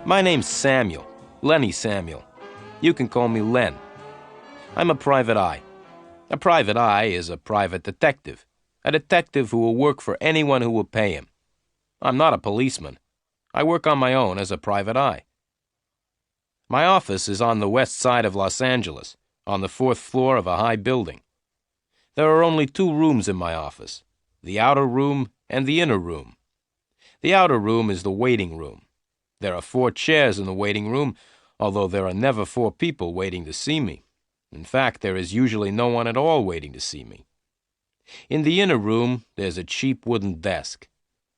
My name's Samuel, Lenny Samuel. You can call me Len. I'm a private eye. A private eye is a private detective, a detective who will work for anyone who will pay him. I'm not a policeman. I work on my own as a private eye. My office is on the west side of Los Angeles, on the 4th floor of a high building. There are only 2 rooms in my office, the outer room and the inner room. The outer room is the waiting room. There are 4 chairs in the waiting room, although there are never 4 people waiting to see me. In fact, there is usually no one at all waiting to see me. In the inner room, there's a cheap wooden desk.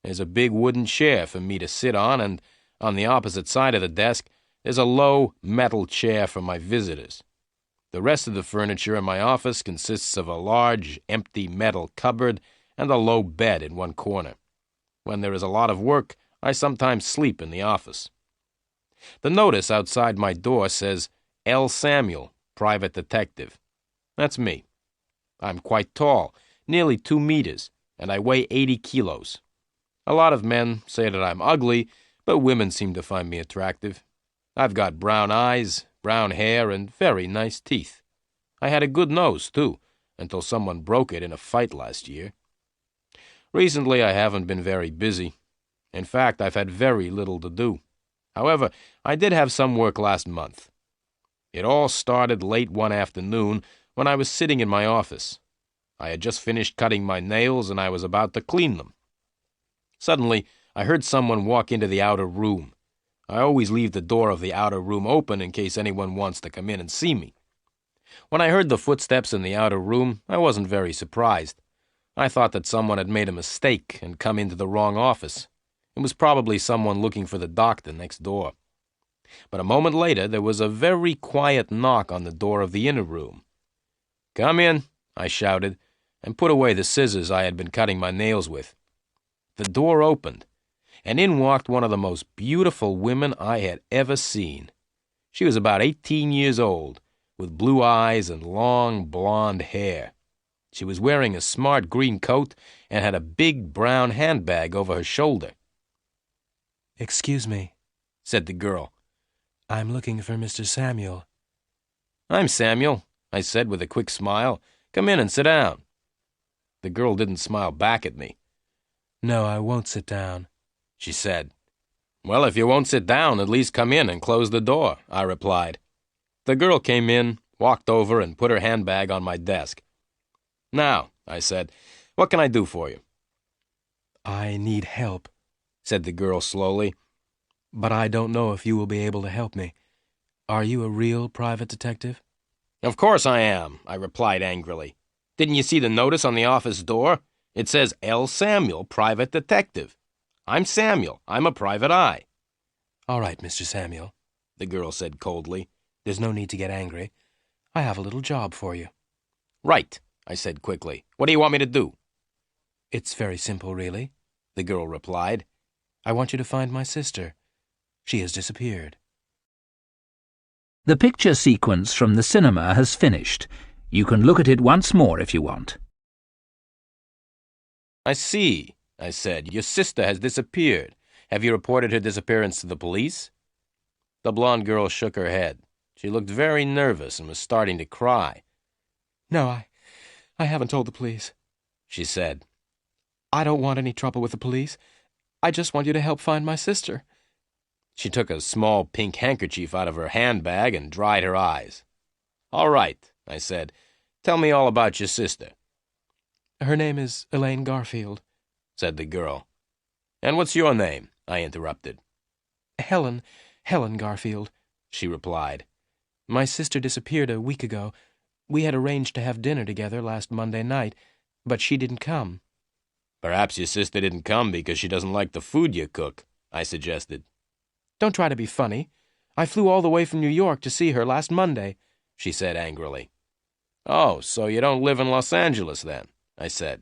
There's a big wooden chair for me to sit on, and on the opposite side of the desk, there's a low metal chair for my visitors. The rest of the furniture in my office consists of a large, empty metal cupboard and a low bed in one corner. When there is a lot of work, I sometimes sleep in the office. The notice outside my door says, L. Samuel, Private Detective. That's me. I'm quite tall, nearly 2 meters, and I weigh 80 kilos. A lot of men say that I'm ugly, but women seem to find me attractive. I've got brown eyes, brown hair, and very nice teeth. I had a good nose, too, until someone broke it in a fight last year. Recently, I haven't been very busy. In fact, I've had very little to do. However, I did have some work last month. It all started late one afternoon when I was sitting in my office. I had just finished cutting my nails and I was about to clean them. Suddenly, I heard someone walk into the outer room. I always leave the door of the outer room open in case anyone wants to come in and see me. When I heard the footsteps in the outer room, I wasn't very surprised. I thought that someone had made a mistake and come into the wrong office. It was probably someone looking for the doctor next door. But a moment later, there was a very quiet knock on the door of the inner room. "Come in," I shouted, and put away the scissors I had been cutting my nails with. The door opened, and in walked one of the most beautiful women I had ever seen. She was about 18 years old, with blue eyes and long blonde hair. She was wearing a smart green coat and had a big brown handbag over her shoulder. "Excuse me," said the girl. "I'm looking for Mr. Samuel." "I'm Samuel," I said with a quick smile. "Come in and sit down." The girl didn't smile back at me. "No, I won't sit down," she said. "Well, if you won't sit down, at least come in and close the door," I replied. The girl came in, walked over, and put her handbag on my desk. "Now," I said, "what can I do for you?" "I need help," said the girl slowly, "but I don't know if you will be able to help me. Are you a real private detective?" "Of course I am," I replied angrily. "Didn't you see the notice on the office door? It says L. Samuel, Private Detective. I'm Samuel. I'm a private eye." "All right, Mr. Samuel," the girl said coldly. "There's no need to get angry. I have a little job for you." "Right," I said quickly. "What do you want me to do?" "It's very simple, really," the girl replied. "I want you to find my sister. She has disappeared." The picture sequence from the cinema has finished. You can look at it once more if you want. "I see," I said. "Your sister has disappeared. Have you reported her disappearance to the police?" The blonde girl shook her head. She looked very nervous and was starting to cry. "No, I haven't told the police," she said. "I don't want any trouble with the police. I just want you to help find my sister." She took a small pink handkerchief out of her handbag and dried her eyes. "All right," I said. "Tell me all about your sister." "Her name is Elaine Garfield," said the girl. "And what's your name?" I interrupted. Helen Garfield," she replied. "My sister disappeared a week ago. We had arranged to have dinner together last Monday night, but she didn't come." "Perhaps your sister didn't come because she doesn't like the food you cook," I suggested. "Don't try to be funny. I flew all the way from New York to see her last Monday," she said angrily. "Oh, so you don't live in Los Angeles, then?" I said.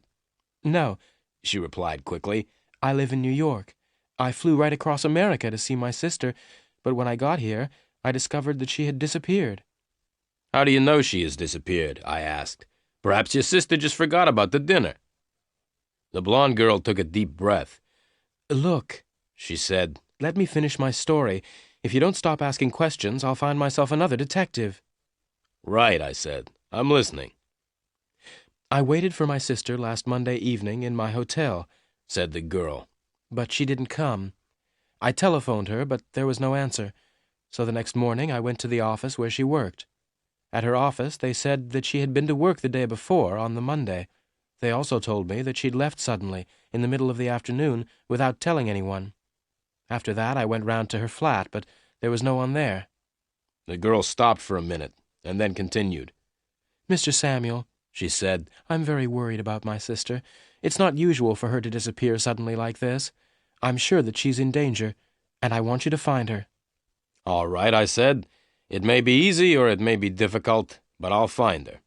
"No," she replied quickly. "I live in New York. I flew right across America to see my sister, but when I got here, I discovered that she had disappeared." "How do you know she has disappeared?" I asked. "Perhaps your sister just forgot about the dinner." The blonde girl took a deep breath. "Look," she said, "let me finish my story. If you don't stop asking questions, I'll find myself another detective. Right, I said. I'm listening. I waited for my sister last Monday evening in my hotel, said the girl. But she didn't come. I telephoned her, but there was no answer. So the next morning I went to the office where she worked. At her office, they said that she had been to work the day before, on the Monday. They also told me that she'd left suddenly, in the middle of the afternoon, without telling anyone. After that, I went round to her flat, but there was no one there. The girl stopped for a minute, and then continued. Mr. Samuel, she said, I'm very worried about my sister. It's not usual for her to disappear suddenly like this. I'm sure that she's in danger, and I want you to find her. All right, I said. It may be easy or it may be difficult, but I'll find her.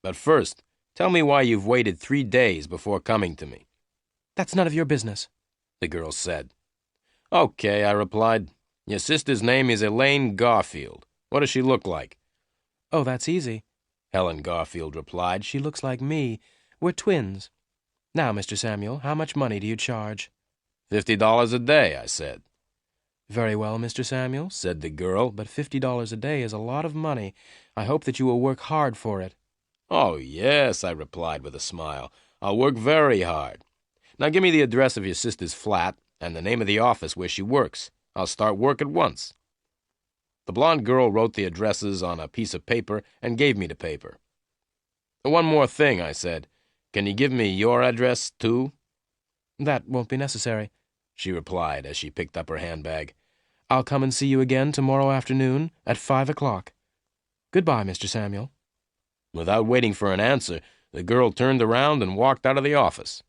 But first, tell me why you've waited 3 days before coming to me. That's none of your business, the girl said. Okay, I replied. Your sister's name is Elaine Garfield. What does she look like? Oh, that's easy, Helen Garfield replied. She looks like me. We're twins. Now, Mr. Samuel, how much money do you charge? $50 a day, I said. Very well, Mr. Samuel, said the girl, but $50 a day is a lot of money. I hope that you will work hard for it. Oh, yes, I replied with a smile. I'll work very hard. Now give me the address of your sister's flat and the name of the office where she works. I'll start work at once. The blonde girl wrote the addresses on a piece of paper and gave me the paper. One more thing, I said. Can you give me your address, too? That won't be necessary, she replied as she picked up her handbag. I'll come and see you again tomorrow afternoon at 5 o'clock. Goodbye, Mr. Samuel. Without waiting for an answer, the girl turned around and walked out of the office.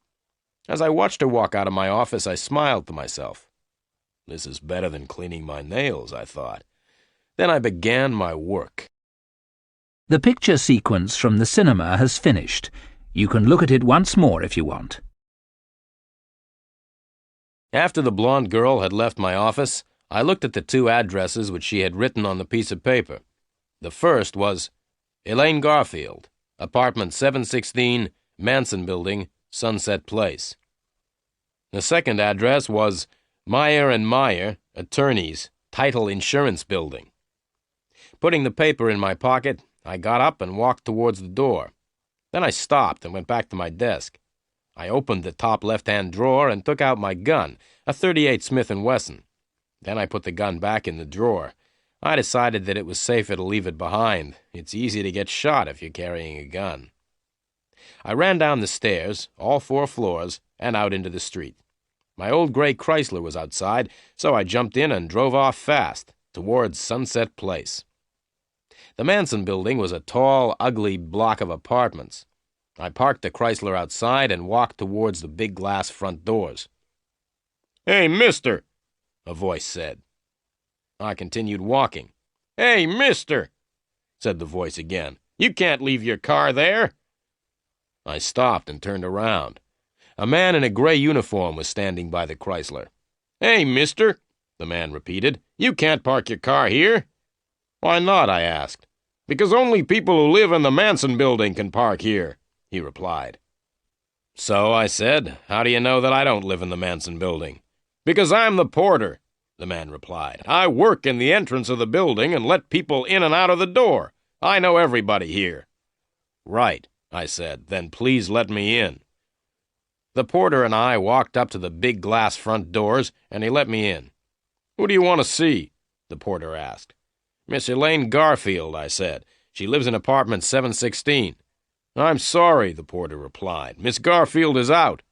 As I watched her walk out of my office, I smiled to myself. This is better than cleaning my nails, I thought. Then I began my work. The picture sequence from the cinema has finished. You can look at it once more if you want. After the blonde girl had left my office, I looked at the 2 addresses which she had written on the piece of paper. The first was Elaine Garfield, apartment 716, Manson Building, Sunset Place. The second address was Meyer and Meyer, attorneys, Title Insurance Building. Putting the paper in my pocket, I got up and walked towards the door. Then I stopped and went back to my desk. I opened the top left-hand drawer and took out my gun, a .38 Smith & Wesson. Then I put the gun back in the drawer. I decided that it was safer to leave it behind. It's easy to get shot if you're carrying a gun. I ran down the stairs, all 4 floors, and out into the street. My old gray Chrysler was outside, so I jumped in and drove off fast, towards Sunset Place. The Manson Building was a tall, ugly block of apartments. I parked the Chrysler outside and walked towards the big glass front doors. "Hey, mister," a voice said. I continued walking. "Hey, mister," said the voice again. "You can't leave your car there." I stopped and turned around. A man in a gray uniform was standing by the Chrysler. "Hey, mister," the man repeated. "You can't park your car here." "Why not?" I asked. "Because only people who live in the Manson Building can park here," he replied. "So," I said, "how do you know that I don't live in the Manson Building?" "Because I'm the porter," the man replied. "I work in the entrance of the building and let people in and out of the door. I know everybody here." "Right," I said. "Then please let me in." The porter and I walked up to the big glass front doors, and he let me in. "Who do you want to see?" the porter asked. "Miss Elaine Garfield," I said. "She lives in apartment 716. "I'm sorry," the porter replied. "Miss Garfield is out."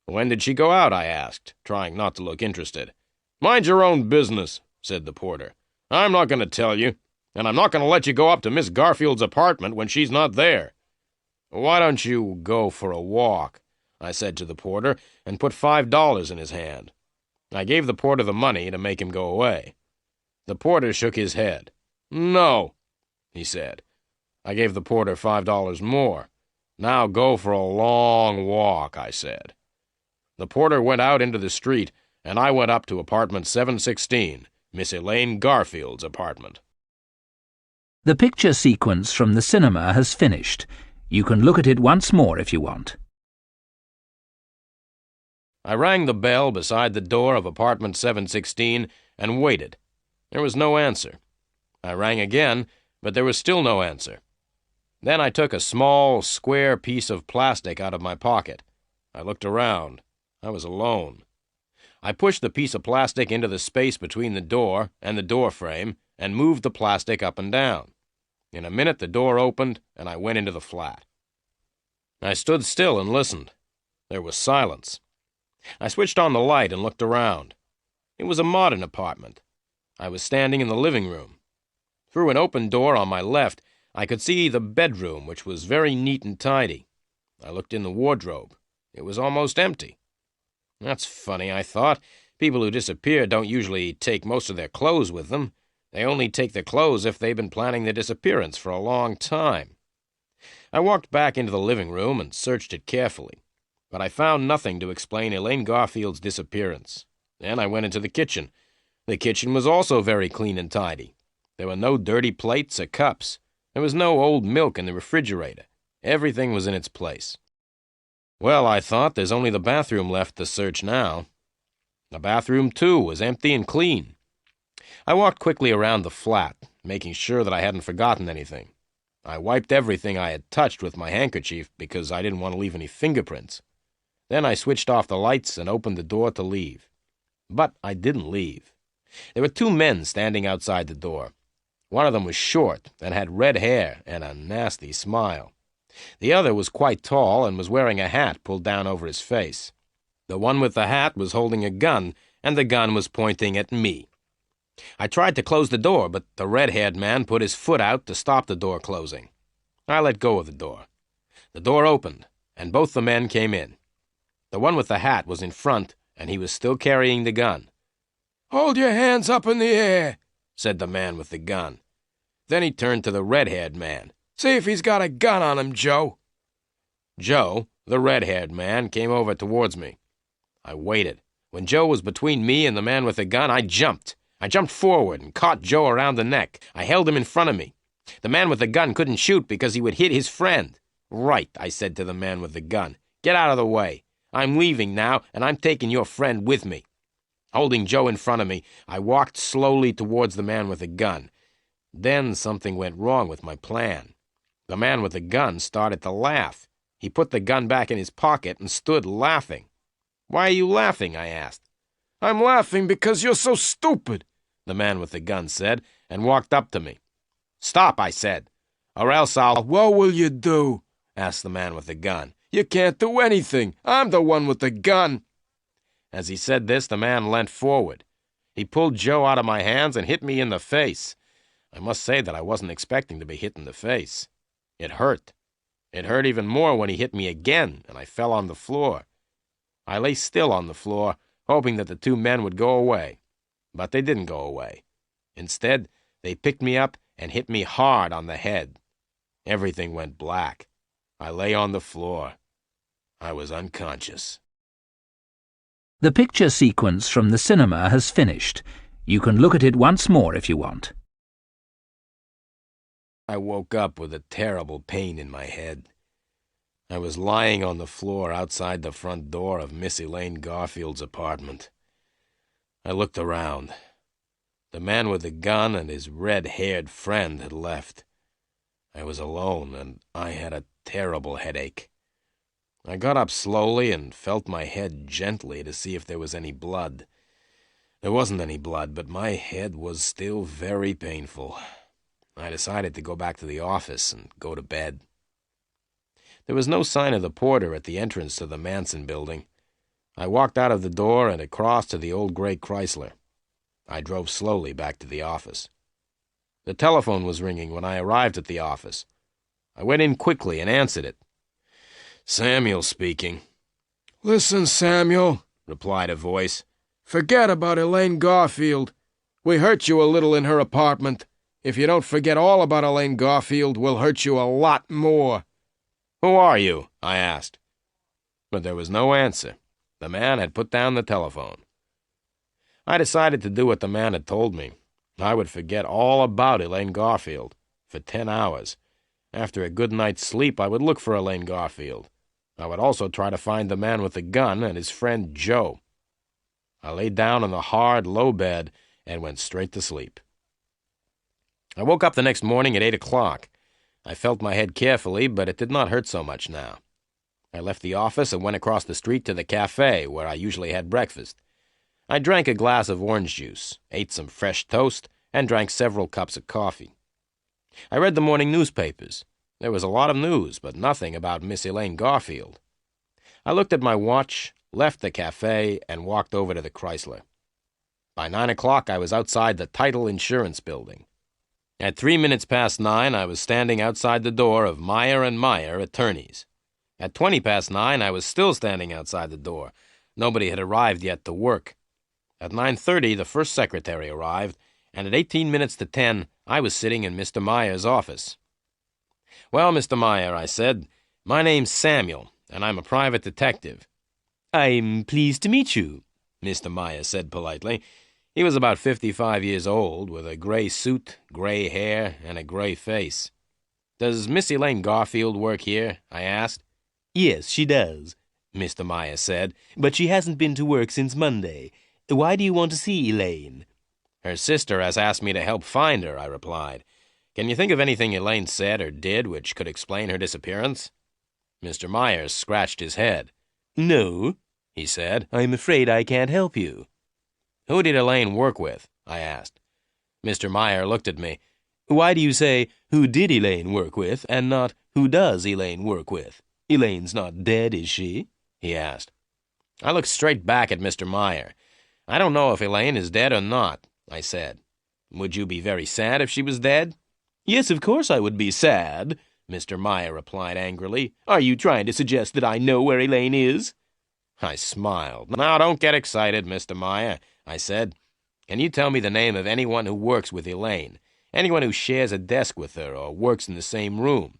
"When did she go out?" I asked, trying not to look interested. "Mind your own business," said the porter. "I'm not going to tell you, and I'm not going to let you go up to Miss Garfield's apartment when she's not there." "Why don't you go for a walk?" I said to the porter, and put $5 in his hand. I gave the porter the money to make him go away. The porter shook his head. "No," he said. I gave the porter $5 more. "Now go for a long walk," I said. The porter went out into the street, and I went up to apartment 716, Miss Elaine Garfield's apartment. The picture sequence from the cinema has finished. You can look at it once more if you want. I rang the bell beside the door of apartment 716 and waited. There was no answer. I rang again, but there was still no answer. Then I took a small, square piece of plastic out of my pocket. I looked around. I was alone. I pushed the piece of plastic into the space between the door and the door frame and moved the plastic up and down. In a minute, the door opened, and I went into the flat. I stood still and listened. There was silence. I switched on the light and looked around. It was a modern apartment. I was standing in the living room. Through an open door on my left, I could see the bedroom, which was very neat and tidy. I looked in the wardrobe. It was almost empty. That's funny, I thought. People who disappear don't usually take most of their clothes with them. They only take their clothes if they've been planning their disappearance for a long time. I walked back into the living room and searched it carefully, but I found nothing to explain Elaine Garfield's disappearance. Then I went into the kitchen. The kitchen was also very clean and tidy. There were no dirty plates or cups. There was no old milk in the refrigerator. Everything was in its place. Well, I thought, there's only the bathroom left to search now. The bathroom, too, was empty and clean. I walked quickly around the flat, making sure that I hadn't forgotten anything. I wiped everything I had touched with my handkerchief because I didn't want to leave any fingerprints. Then I switched off the lights and opened the door to leave. But I didn't leave. There were two men standing outside the door. One of them was short and had red hair and a nasty smile. The other was quite tall and was wearing a hat pulled down over his face. The one with the hat was holding a gun, and the gun was pointing at me. I tried to close the door, but the red-haired man put his foot out to stop the door closing. I let go of the door. The door opened, and both the men came in. The one with the hat was in front, and he was still carrying the gun. "Hold your hands up in the air," said the man with the gun. Then he turned to the red-haired man. "See if he's got a gun on him, Joe." Joe, the red-haired man, came over towards me. I waited. When Joe was between me and the man with the gun, I jumped. I jumped forward and caught Joe around the neck. I held him in front of me. The man with the gun couldn't shoot because he would hit his friend. "Right," I said to the man with the gun. "Get out of the way. I'm leaving now, and I'm taking your friend with me." Holding Joe in front of me, I walked slowly towards the man with the gun. Then something went wrong with my plan. The man with the gun started to laugh. He put the gun back in his pocket and stood laughing. "Why are you laughing?" I asked. "I'm laughing because you're so stupid," the man with the gun said, and walked up to me. "Stop," I said, "or else I'll—" "What will you do?" asked the man with the gun. "You can't do anything. I'm the one with the gun." As he said this, the man leant forward. He pulled Joe out of my hands and hit me in the face. I must say that I wasn't expecting to be hit in the face. It hurt. It hurt even more when he hit me again, and I fell on the floor. I lay still on the floor, hoping that the two men would go away. But they didn't go away. Instead, they picked me up and hit me hard on the head. Everything went black. I lay on the floor. I was unconscious. The picture sequence from the cinema has finished. You can look at it once more if you want. I woke up with a terrible pain in my head. I was lying on the floor outside the front door of Miss Elaine Garfield's apartment. I looked around. The man with the gun and his red-haired friend had left. I was alone, and I had a terrible headache. I got up slowly and felt my head gently to see if there was any blood. There wasn't any blood, but my head was still very painful. I decided to go back to the office and go to bed. There was no sign of the porter at the entrance to the Manson building. I walked out of the door and across to the old gray Chrysler. I drove slowly back to the office. The telephone was ringing when I arrived at the office. I went in quickly and answered it. "Samuel speaking." "Listen, Samuel," replied a voice. "Forget about Elaine Garfield. We hurt you a little in her apartment. If you don't forget all about Elaine Garfield, we'll hurt you a lot more." "Who are you?" I asked. But there was no answer. The man had put down the telephone. I decided to do what the man had told me. I would forget all about Elaine Garfield for 10 hours. After a good night's sleep, I would look for Elaine Garfield. I would also try to find the man with the gun and his friend Joe. I lay down on the hard, low bed and went straight to sleep. I woke up the next morning at 8 o'clock. I felt my head carefully, but it did not hurt so much now. I left the office and went across the street to the cafe where I usually had breakfast. I drank a glass of orange juice, ate some fresh toast, and drank several cups of coffee. I read the morning newspapers. There was a lot of news, but nothing about Miss Elaine Garfield. I looked at my watch, left the cafe, and walked over to the Chrysler. By 9 o'clock, I was outside the Title Insurance Building. At 3 minutes past 9, I was standing outside the door of Meyer & Meyer, attorneys. At 20 past 9, I was still standing outside the door. Nobody had arrived yet to work. At 9:30, the first secretary arrived, and at 18 minutes to 10, I was sitting in Mr. Meyer's office. "Well, Mr. Meyer," I said, "my name's Samuel, and I'm a private detective." "I'm pleased to meet you," Mr. Meyer said politely. He was about 55 years old, with a gray suit, gray hair, and a gray face. "Does Miss Elaine Garfield work here?" I asked. "Yes, she does," Mr. Meyer said, "but she hasn't been to work since Monday. Why do you want to see Elaine?" "Her sister has asked me to help find her," I replied. "Can you think of anything Elaine said or did which could explain her disappearance?" Mr. Meyer scratched his head. "No," he said, "I'm afraid I can't help you." "Who did Elaine work with?" I asked. Mr. Meyer looked at me. "Why do you say, 'Who did Elaine work with?' and not, 'Who does Elaine work with?' Elaine's not dead, is she?" he asked. I looked straight back at Mr. Meyer. "I don't know if Elaine is dead or not," I said. "Would you be very sad if she was dead?" "Yes, of course I would be sad," Mr. Meyer replied angrily. "Are you trying to suggest that I know where Elaine is?" I smiled. "Now, don't get excited, Mr. Meyer," I said. "Can you tell me the name of anyone who works with Elaine? Anyone who shares a desk with her or works in the same room?"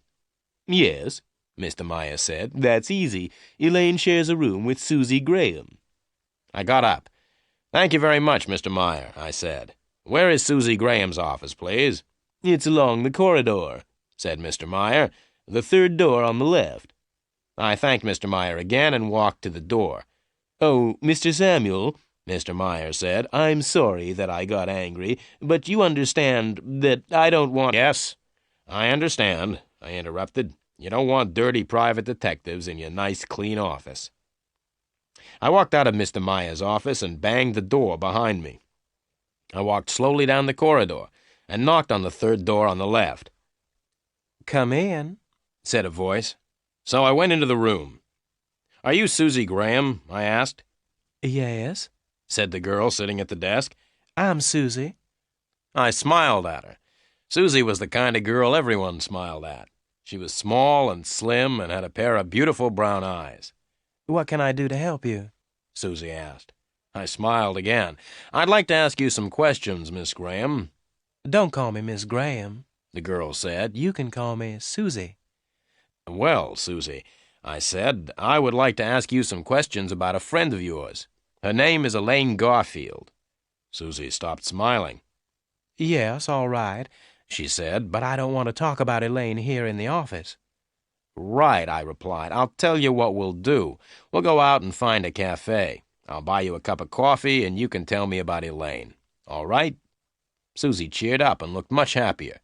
"Yes," Mr. Meyer said. "That's easy. Elaine shares a room with Susie Graham." I got up. "Thank you very much, Mr. Meyer," I said. "Where is Susie Graham's office, please?" "It's along the corridor," said Mr. Meyer. "The third door on the left." I thanked Mr. Meyer again and walked to the door. "Oh, Mr. Samuel," Mr. Meyer said, "I'm sorry that I got angry, but you understand that I don't want—" "Yes, I understand," I interrupted. "You don't want dirty private detectives in your nice, clean office." I walked out of Mr. Meyer's office and banged the door behind me. I walked slowly down the corridor and knocked on the third door on the left. "Come in," said a voice. So I went into the room. "Are you Susie Graham?" I asked. "Yes," said the girl sitting at the desk. "I'm Susie." I smiled at her. Susie was the kind of girl everyone smiled at. She was small and slim and had a pair of beautiful brown eyes. "What can I do to help you?" Susie asked. I smiled again. "I'd like to ask you some questions, Miss Graham." "Don't call me Miss Graham," the girl said. "You can call me Susie." "Well, Susie," I said, "I would like to ask you some questions about a friend of yours. Her name is Elaine Garfield." Susie stopped smiling. "Yes, all right," she said, "but I don't want to talk about Elaine here in the office." "Right," I replied. "I'll tell you what we'll do. We'll go out and find a cafe. I'll buy you a cup of coffee, and you can tell me about Elaine. All right?" Susie cheered up and looked much happier.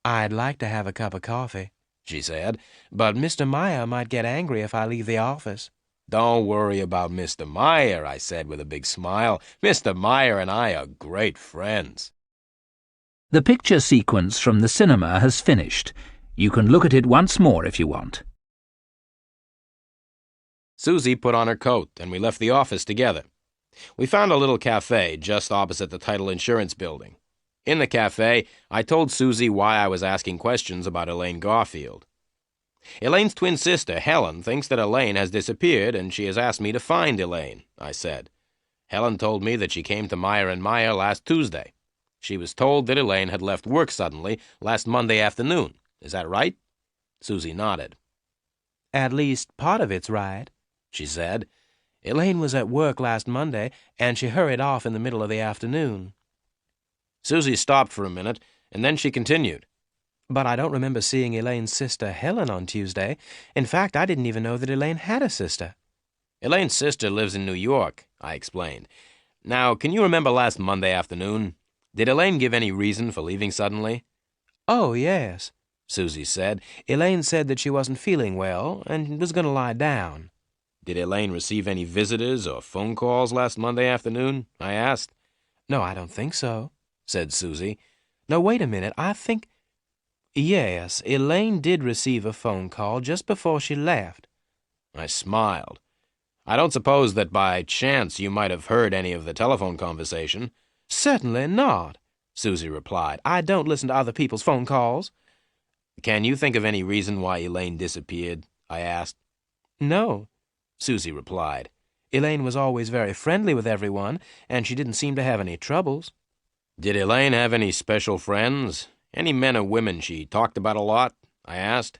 "I'd like to have a cup of coffee," she said, "but Mr. Meyer might get angry if I leave the office." "Don't worry about Mr. Meyer," I said with a big smile. "Mr. Meyer and I are great friends." The picture sequence from the cinema has finished. You can look at it once more if you want. Susie put on her coat, and we left the office together. We found a little cafe just opposite the Title Insurance Building. In the cafe, I told Susie why I was asking questions about Elaine Garfield. "Elaine's twin sister, Helen, thinks that Elaine has disappeared, and she has asked me to find Elaine," I said. "Helen told me that she came to Meyer & Meyer last Tuesday. She was told that Elaine had left work suddenly last Monday afternoon. Is that right?" Susie nodded. "At least part of it's right," she said. "Elaine was at work last Monday, and she hurried off in the middle of the afternoon." Susie stopped for a minute, and then she continued. "But I don't remember seeing Elaine's sister Helen on Tuesday. In fact, I didn't even know that Elaine had a sister." "Elaine's sister lives in New York," I explained. Now, can you remember last Monday afternoon? Did Elaine give any reason for leaving suddenly? Oh, yes, Susie said. Elaine said that she wasn't feeling well and was going to lie down. Did Elaine receive any visitors or phone calls last Monday afternoon? I asked. No, I don't think so, said Susie. No, wait a minute, I think... Yes, Elaine did receive a phone call just before she left. I smiled. I don't suppose that by chance you might have heard any of the telephone conversation. Certainly not, Susie replied. I don't listen to other people's phone calls. Can you think of any reason why Elaine disappeared? I asked. No, Susie replied. Elaine was always very friendly with everyone, and she didn't seem to have any troubles. Did Elaine have any special friends? Any men or women she talked about a lot? I asked.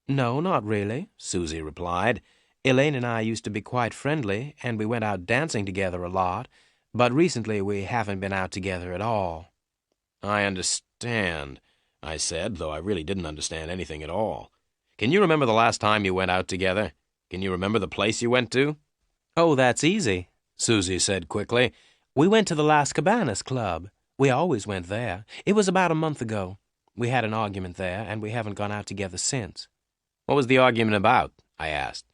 No, not really, Susie replied. Elaine and I used to be quite friendly, and we went out dancing together a lot, but recently we haven't been out together at all. I understand, I said, though I really didn't understand anything at all. Can you remember the last time you went out together? Can you remember the place you went to? Oh, that's easy, Susie said quickly. We went to the Las Cabanas Club. We always went there. It was about a month ago. We had an argument there, and we haven't gone out together since. What was the argument about? I asked.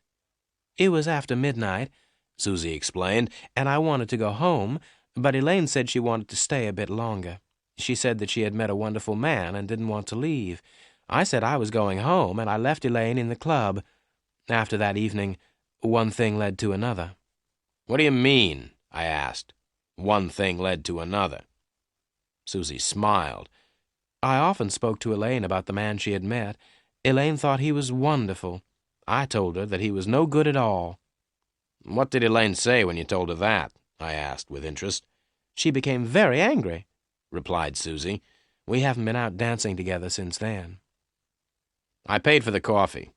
It was after midnight, Susie explained, and I wanted to go home, but Elaine said she wanted to stay a bit longer. She said that she had met a wonderful man and didn't want to leave. I said I was going home, and I left Elaine in the club. After that evening, one thing led to another. What do you mean? I asked. One thing led to another. Susie smiled. I often spoke to Elaine about the man she had met. Elaine thought he was wonderful. I told her that he was no good at all. What did Elaine say when you told her that? I asked with interest. She became very angry, replied Susie. We haven't been out dancing together since then. I paid for the coffee.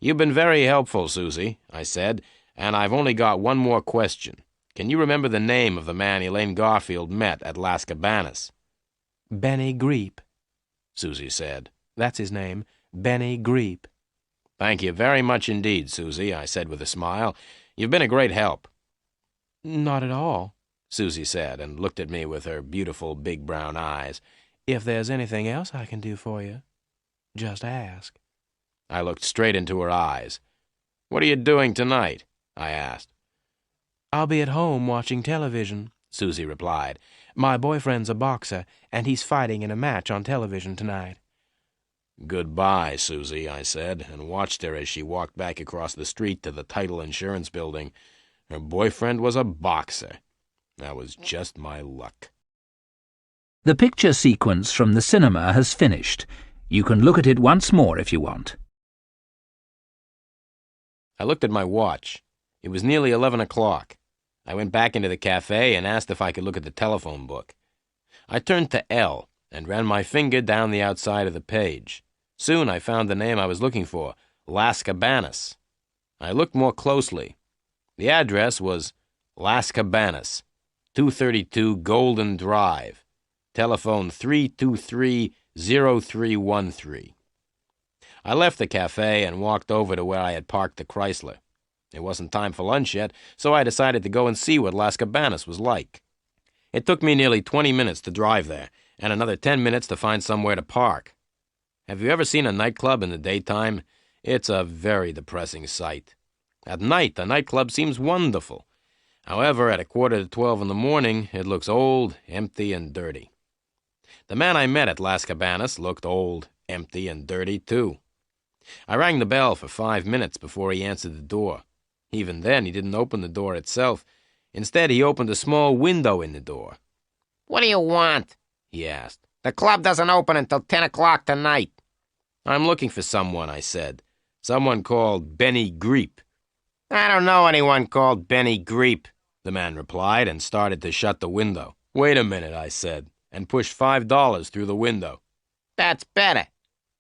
You've been very helpful, Susie, I said, and I've only got one more question. Can you remember the name of the man Elaine Garfield met at Las Cabanas? Benny Greep, Susie said. That's his name, Benny Greep. Thank you very much indeed, Susie, I said with a smile. You've been a great help. Not at all, Susie said, and looked at me with her beautiful big brown eyes. If there's anything else I can do for you, just ask. I looked straight into her eyes. What are you doing tonight? I asked. I'll be at home watching television, Susie replied. My boyfriend's a boxer, and he's fighting in a match on television tonight. Goodbye, Susie, I said, and watched her as she walked back across the street to the title insurance building. Her boyfriend was a boxer. That was just my luck. The picture sequence from the cinema has finished. You can look at it once more if you want. I looked at my watch. It was nearly 11 o'clock. I went back into the cafe and asked if I could look at the telephone book. I turned to L and ran my finger down the outside of the page. Soon I found the name I was looking for, Las Cabanas. I looked more closely. The address was Las Cabanas, 232 Golden Drive, telephone 323-0313. I left the cafe and walked over to where I had parked the Chrysler. It wasn't time for lunch yet, so I decided to go and see what Las Cabanas was like. It took me nearly 20 minutes to drive there, and another 10 minutes to find somewhere to park. Have you ever seen a nightclub in the daytime? It's a very depressing sight. At night, the nightclub seems wonderful. However, at 11:45 in the morning, it looks old, empty, and dirty. The man I met at Las Cabanas looked old, empty, and dirty, too. I rang the bell for 5 minutes before he answered the door. Even then, he didn't open the door itself. Instead, he opened a small window in the door. "What do you want?" he asked. "The club doesn't open until 10 o'clock tonight." "I'm looking for someone," I said. "Someone called Benny Greep." "I don't know anyone called Benny Greep," the man replied, and started to shut the window. "Wait a minute," I said, and pushed $5 through the window. "That's better,"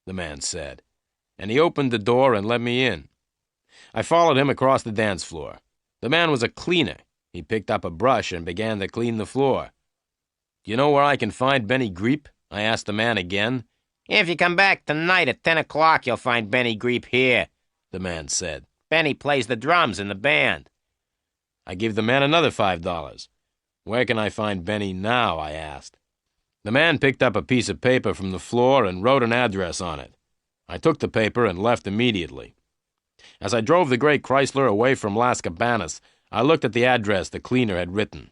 the man said, and he opened the door and let me in. I followed him across the dance floor. The man was a cleaner. He picked up a brush and began to clean the floor. "Do you know where I can find Benny Greep?" I asked the man again. "If you come back tonight at 10 o'clock, you'll find Benny Greep here," the man said. "Benny plays the drums in the band." I gave the man another $5. "Where can I find Benny now?" I asked. The man picked up a piece of paper from the floor and wrote an address on it. I took the paper and left immediately. As I drove the gray Chrysler away from Las Cabanas, I looked at the address the cleaner had written.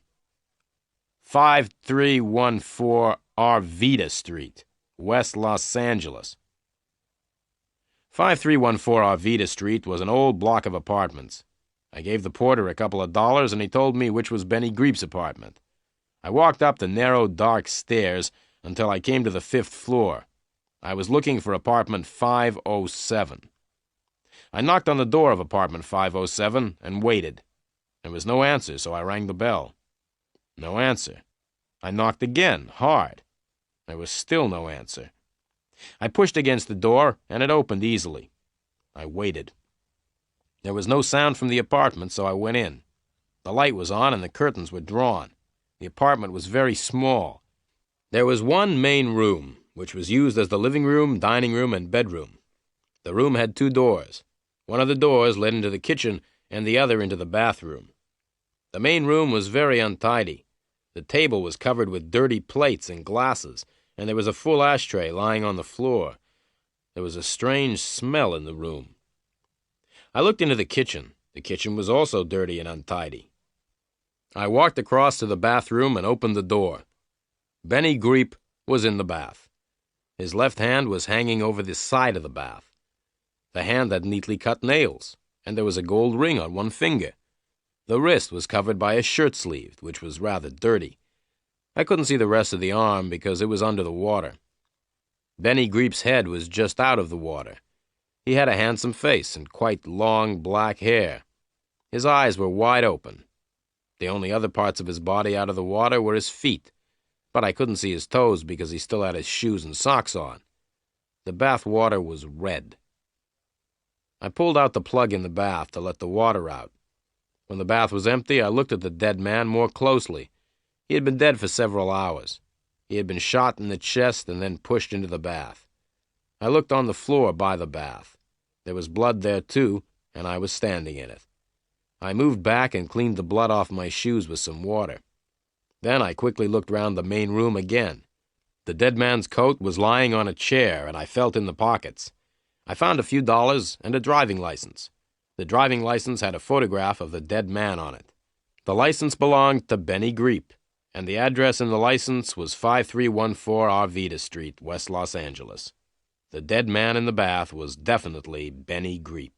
5314 Arvita Street, West Los Angeles. 5314 Arvita Street was an old block of apartments. I gave the porter a couple of dollars, and he told me which was Benny Greep's apartment. I walked up the narrow, dark stairs until I came to the 5th floor. I was looking for apartment 507. I knocked on the door of apartment 507 and waited. There was no answer, so I rang the bell. No answer. I knocked again, hard. There was still no answer. I pushed against the door, and it opened easily. I waited. There was no sound from the apartment, so I went in. The light was on, and the curtains were drawn. The apartment was very small. There was one main room, which was used as the living room, dining room, and bedroom. The room had 2 doors. One of the doors led into the kitchen, and the other into the bathroom. The main room was very untidy. The table was covered with dirty plates and glasses, and there was a full ashtray lying on the floor. There was a strange smell in the room. I looked into the kitchen. The kitchen was also dirty and untidy. I walked across to the bathroom and opened the door. Benny Greep was in the bath. His left hand was hanging over the side of the bath. The hand had neatly cut nails, and there was a gold ring on one finger. The wrist was covered by a shirt sleeve, which was rather dirty. I couldn't see the rest of the arm because it was under the water. Benny Greep's head was just out of the water. He had a handsome face and quite long black hair. His eyes were wide open. The only other parts of his body out of the water were his feet, but I couldn't see his toes because he still had his shoes and socks on. The bath water was red. I pulled out the plug in the bath to let the water out. When the bath was empty, I looked at the dead man more closely. He had been dead for several hours. He had been shot in the chest and then pushed into the bath. I looked on the floor by the bath. There was blood there, too, and I was standing in it. I moved back and cleaned the blood off my shoes with some water. Then I quickly looked round the main room again. The dead man's coat was lying on a chair, and I felt in the pockets. I found a few dollars and a driving license. The driving license had a photograph of the dead man on it. The license belonged to Benny Greep, and the address in the license was 5314 Arvita Street, West Los Angeles. The dead man in the bath was definitely Benny Greep.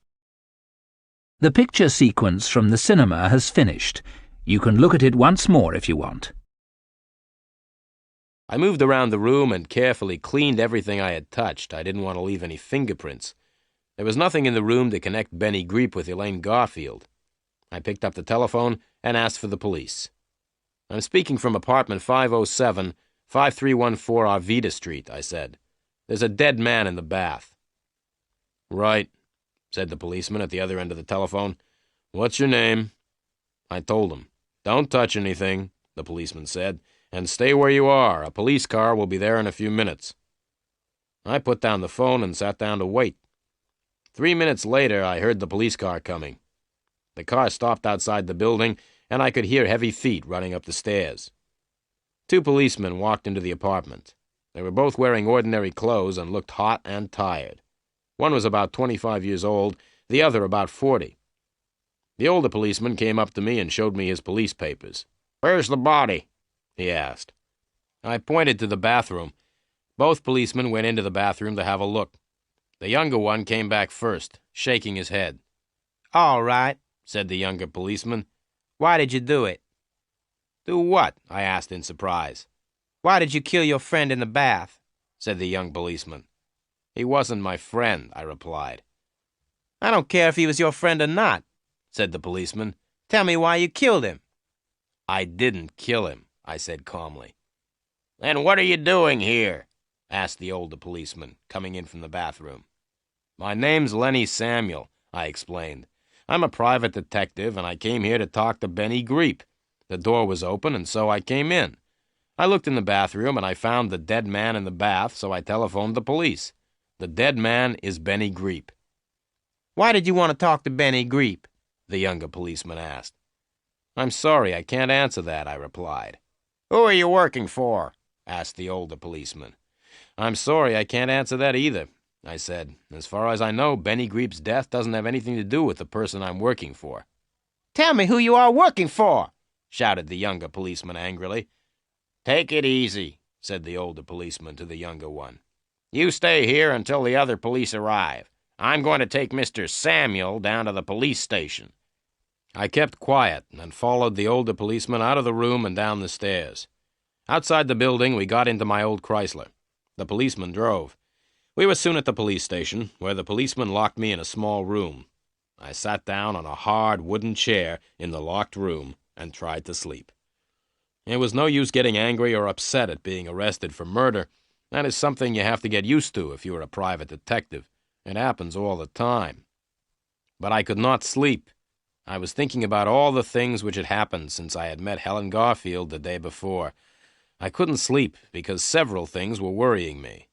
The picture sequence from the cinema has finished. You can look at it once more if you want. I moved around the room and carefully cleaned everything I had touched. I didn't want to leave any fingerprints. There was nothing in the room to connect Benny Greep with Elaine Garfield. I picked up the telephone and asked for the police. "I'm speaking from apartment 507, 5314 Arvita Street," I said. "There's a dead man in the bath." "Right," said the policeman at the other end of the telephone. "What's your name?" I told him. "Don't touch anything," the policeman said, "and stay where you are. A police car will be there in a few minutes." I put down the phone and sat down to wait. 3 minutes later, I heard the police car coming. The car stopped outside the building, and I could hear heavy feet running up the stairs. 2 policemen walked into the apartment. They were both wearing ordinary clothes and looked hot and tired. One was about 25 years old, the other about 40. The older policeman came up to me and showed me his police papers. "Where's the body?" he asked. I pointed to the bathroom. Both policemen went into the bathroom to have a look. The younger one came back first, shaking his head. All right, said the younger policeman. "Why did you do it?" "Do what?" I asked in surprise. "Why did you kill your friend in the bath?" said the young policeman. "He wasn't my friend," I replied. "I don't care if he was your friend or not," said the policeman. "Tell me why you killed him." "I didn't kill him," I said calmly. "Then what are you doing here?" asked the older policeman, coming in from the bathroom. "My name's Lenny Samuel," I explained. "I'm a private detective, and I came here to talk to Benny Greep. The door was open, and so I came in. I looked in the bathroom, and I found the dead man in the bath, so I telephoned the police. The dead man is Benny Greep." "Why did you want to talk to Benny Greep?" the younger policeman asked. I'm sorry, I can't answer that, I replied. Who are you working for? Asked the older policeman. I'm sorry, I can't answer that either, I said. As far as I know, Benny Greep's death doesn't have anything to do with the person I'm working for. Tell me who you are working for, shouted the younger policeman angrily. Take it easy, said the older policeman to the younger one. You stay here until the other police arrive. I'm going to take Mr. Samuel down to the police station. I kept quiet and followed the older policeman out of the room and down the stairs. Outside the building, we got into my old Chrysler. The policeman drove. We were soon at the police station, where the policeman locked me in a small room. I sat down on a hard wooden chair in the locked room and tried to sleep. It was no use getting angry or upset at being arrested for murder. That is something you have to get used to if you are a private detective. It happens all the time. But I could not sleep. I was thinking about all the things which had happened since I had met Helen Garfield the day before. I couldn't sleep because several things were worrying me,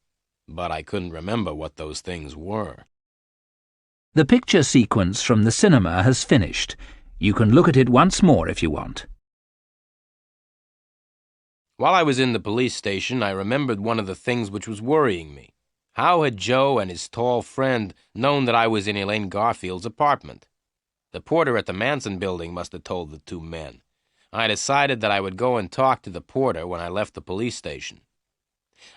but I couldn't remember what those things were. The picture sequence from the cinema has finished. You can look at it once more if you want. While I was in the police station, I remembered one of the things which was worrying me. How had Joe and his tall friend known that I was in Elaine Garfield's apartment? The porter at the Manson building must have told the two men. I decided that I would go and talk to the porter when I left the police station.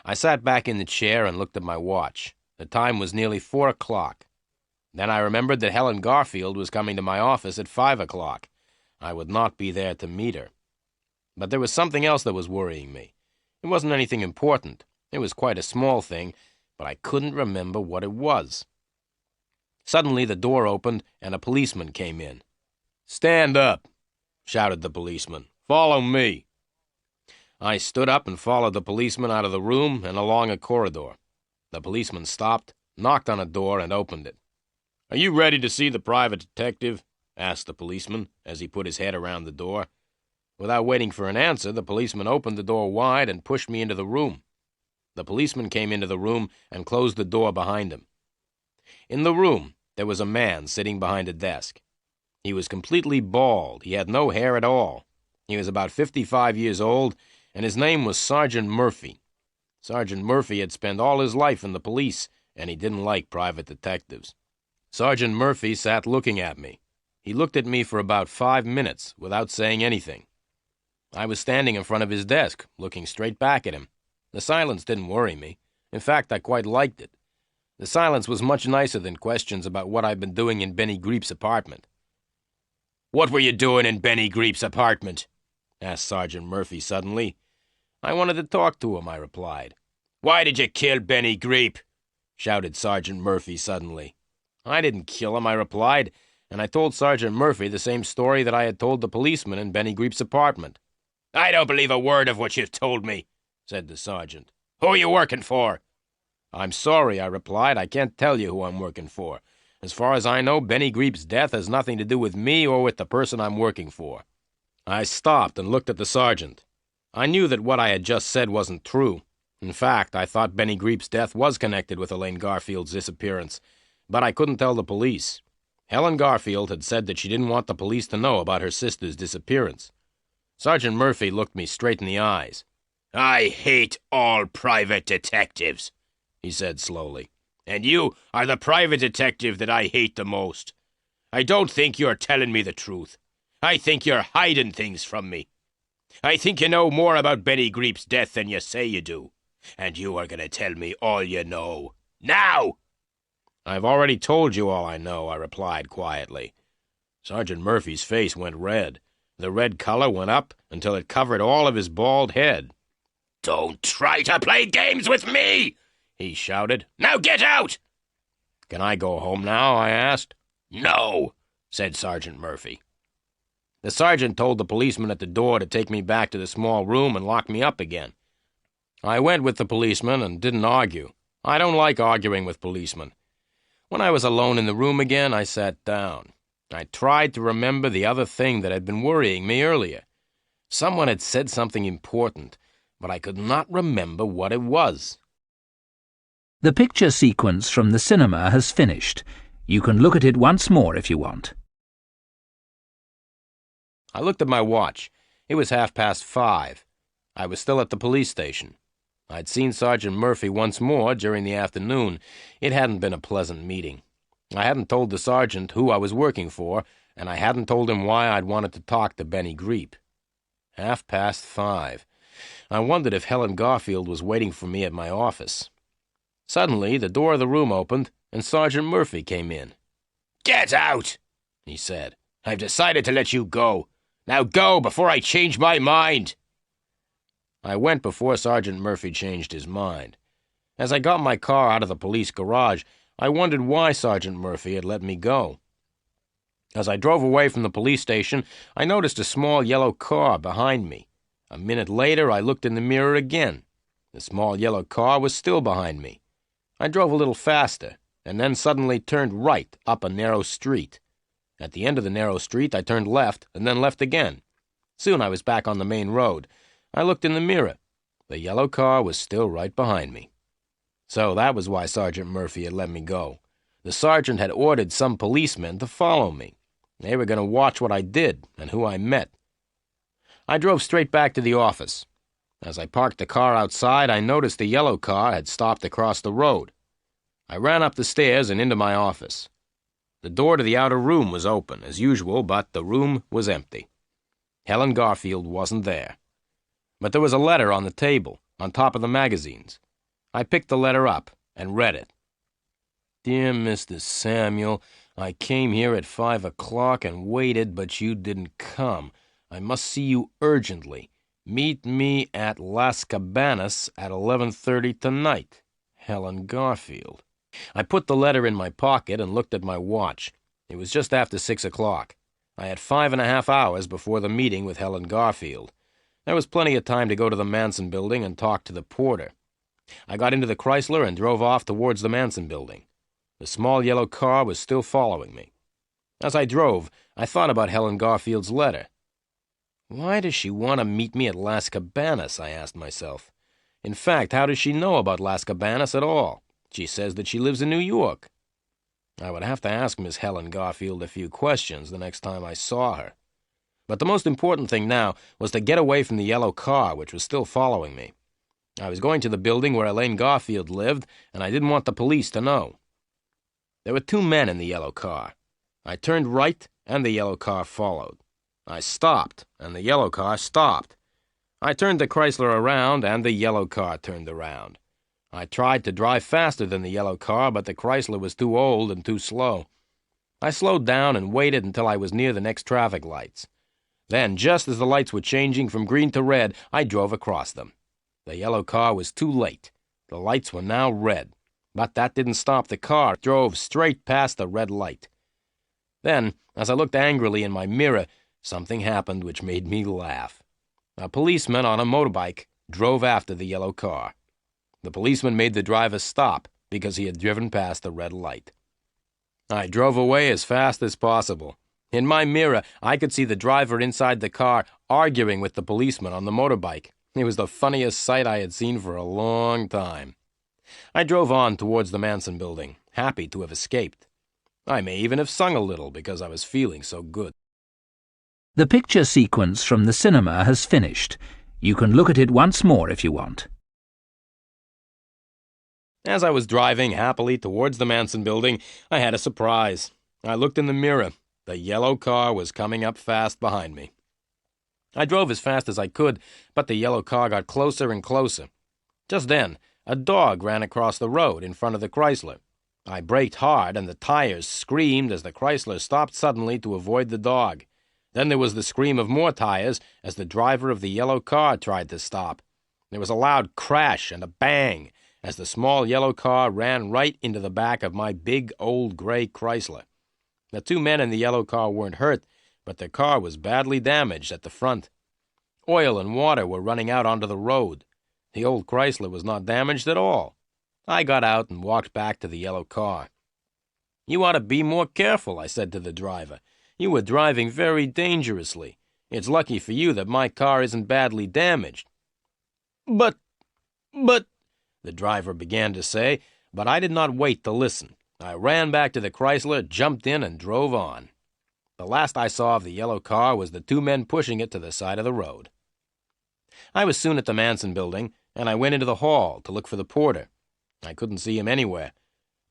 I sat back in the chair and looked at my watch. The time was nearly 4 o'clock. Then I remembered that Helen Garfield was coming to my office at 5 o'clock. I would not be there to meet her. But there was something else that was worrying me. It wasn't anything important. It was quite a small thing, but I couldn't remember what it was. Suddenly the door opened and a policeman came in. "Stand up," shouted the policeman. "Follow me." I stood up and followed the policeman out of the room and along a corridor. The policeman stopped, knocked on a door, and opened it. "Are you ready to see the private detective?" asked the policeman as he put his head around the door. Without waiting for an answer, the policeman opened the door wide and pushed me into the room. The policeman came into the room and closed the door behind him. In the room, there was a man sitting behind a desk. He was completely bald. He had no hair at all. He was about 55 years old, and his name was Sergeant Murphy. Sergeant Murphy had spent all his life in the police, and he didn't like private detectives. Sergeant Murphy sat looking at me. He looked at me for about 5 minutes without saying anything. I was standing in front of his desk, looking straight back at him. The silence didn't worry me. In fact, I quite liked it. The silence was much nicer than questions about what I'd been doing in Benny Greep's apartment. "What were you doing in Benny Greep's apartment?" asked Sergeant Murphy suddenly. "I wanted to talk to him," I replied. "Why did you kill Benny Greep?" shouted Sergeant Murphy suddenly. "I didn't kill him," I replied, and I told Sergeant Murphy the same story that I had told the policeman in Benny Greep's apartment. "I don't believe a word of what you've told me," said the sergeant. "Who are you working for?" "I'm sorry," I replied. "I can't tell you who I'm working for. As far as I know, Benny Greep's death has nothing to do with me or with the person I'm working for." I stopped and looked at the sergeant. I knew that what I had just said wasn't true. In fact, I thought Benny Greep's death was connected with Elaine Garfield's disappearance, but I couldn't tell the police. Helen Garfield had said that she didn't want the police to know about her sister's disappearance. Sergeant Murphy looked me straight in the eyes. "I hate all private detectives," he said slowly. "And you are the private detective that I hate the most. I don't think you're telling me the truth. I think you're hiding things from me. I think you know more about Benny Greep's death than you say you do. And you are going to tell me all you know. Now!" "I've already told you all I know," I replied quietly. Sergeant Murphy's face went red. The red color went up until it covered all of his bald head. "Don't try to play games with me!" he shouted. "Now get out!" "Can I go home now?" I asked. "No," said Sergeant Murphy. The sergeant told the policeman at the door to take me back to the small room and lock me up again. I went with the policeman and didn't argue. I don't like arguing with policemen. When I was alone in the room again, I sat down. I tried to remember the other thing that had been worrying me earlier. Someone had said something important, but I could not remember what it was. The picture sequence from the cinema has finished. You can look at it once more if you want. I looked at my watch. It was 5:30. I was still at the police station. I'd seen Sergeant Murphy once more during the afternoon. It hadn't been a pleasant meeting. I hadn't told the sergeant who I was working for, and I hadn't told him why I'd wanted to talk to Benny Greep. 5:30. I wondered if Helen Garfield was waiting for me at my office. Suddenly, the door of the room opened, and Sergeant Murphy came in. "Get out," he said. "I've decided to let you go. Now go before I change my mind." I went before Sergeant Murphy changed his mind. As I got my car out of the police garage, I wondered why Sergeant Murphy had let me go. As I drove away from the police station, I noticed a small yellow car behind me. A minute later, I looked in the mirror again. The small yellow car was still behind me. I drove a little faster, and then suddenly turned right up a narrow street. At the end of the narrow street, I turned left, and then left again. Soon I was back on the main road. I looked in the mirror. The yellow car was still right behind me. So that was why Sergeant Murphy had let me go. The sergeant had ordered some policemen to follow me. They were going to watch what I did and who I met. I drove straight back to the office. As I parked the car outside, I noticed the yellow car had stopped across the road. I ran up the stairs and into my office. The door to the outer room was open, as usual, but the room was empty. Helen Garfield wasn't there. But there was a letter on the table, on top of the magazines. I picked the letter up and read it. "Dear Mr. Samuel, I came here at 5 o'clock and waited, but you didn't come. I must see you urgently. Meet me at Las Cabanas at 11:30 tonight. Helen Garfield." I put the letter in my pocket and looked at my watch. It was just after 6 o'clock. I had 5.5 hours before the meeting with Helen Garfield. There was plenty of time to go to the Manson building and talk to the porter. I got into the Chrysler and drove off towards the Manson building. The small yellow car was still following me. As I drove, I thought about Helen Garfield's letter. Why does she want to meet me at Las Cabanas, I asked myself. In fact, how does she know about Las Cabanas at all? She says that she lives in New York. I would have to ask Miss Helen Garfield a few questions the next time I saw her. But the most important thing now was to get away from the yellow car, which was still following me. I was going to the building where Elaine Garfield lived, and I didn't want the police to know. There were 2 men in the yellow car. I turned right, and the yellow car followed. I stopped, and the yellow car stopped. I turned the Chrysler around, and the yellow car turned around. I tried to drive faster than the yellow car, but the Chrysler was too old and too slow. I slowed down and waited until I was near the next traffic lights. Then, just as the lights were changing from green to red, I drove across them. The yellow car was too late. The lights were now red. But that didn't stop the car. It drove straight past the red light. Then, as I looked angrily in my mirror, something happened which made me laugh. A policeman on a motorbike drove after the yellow car. The policeman made the driver stop because he had driven past the red light. I drove away as fast as possible. In my mirror, I could see the driver inside the car arguing with the policeman on the motorbike. It was the funniest sight I had seen for a long time. I drove on towards the Manson building, happy to have escaped. I may even have sung a little because I was feeling so good. The picture sequence from the cinema has finished. You can look at it once more if you want. As I was driving happily towards the Manson building, I had a surprise. I looked in the mirror. The yellow car was coming up fast behind me. I drove as fast as I could, but the yellow car got closer and closer. Just then, a dog ran across the road in front of the Chrysler. I braked hard, and the tires screamed as the Chrysler stopped suddenly to avoid the dog. Then there was the scream of more tires as the driver of the yellow car tried to stop. There was a loud crash and a bang as the small yellow car ran right into the back of my big old gray Chrysler. The 2 men in the yellow car weren't hurt, but their car was badly damaged at the front. Oil and water were running out onto the road. The old Chrysler was not damaged at all. I got out and walked back to the yellow car. "You ought to be more careful," I said to the driver. "You were driving very dangerously. It's lucky for you that my car isn't badly damaged." But, the driver began to say, but I did not wait to listen. I ran back to the Chrysler, jumped in, and drove on. The last I saw of the yellow car was the two men pushing it to the side of the road. I was soon at the Manson building, and I went into the hall to look for the porter. I couldn't see him anywhere.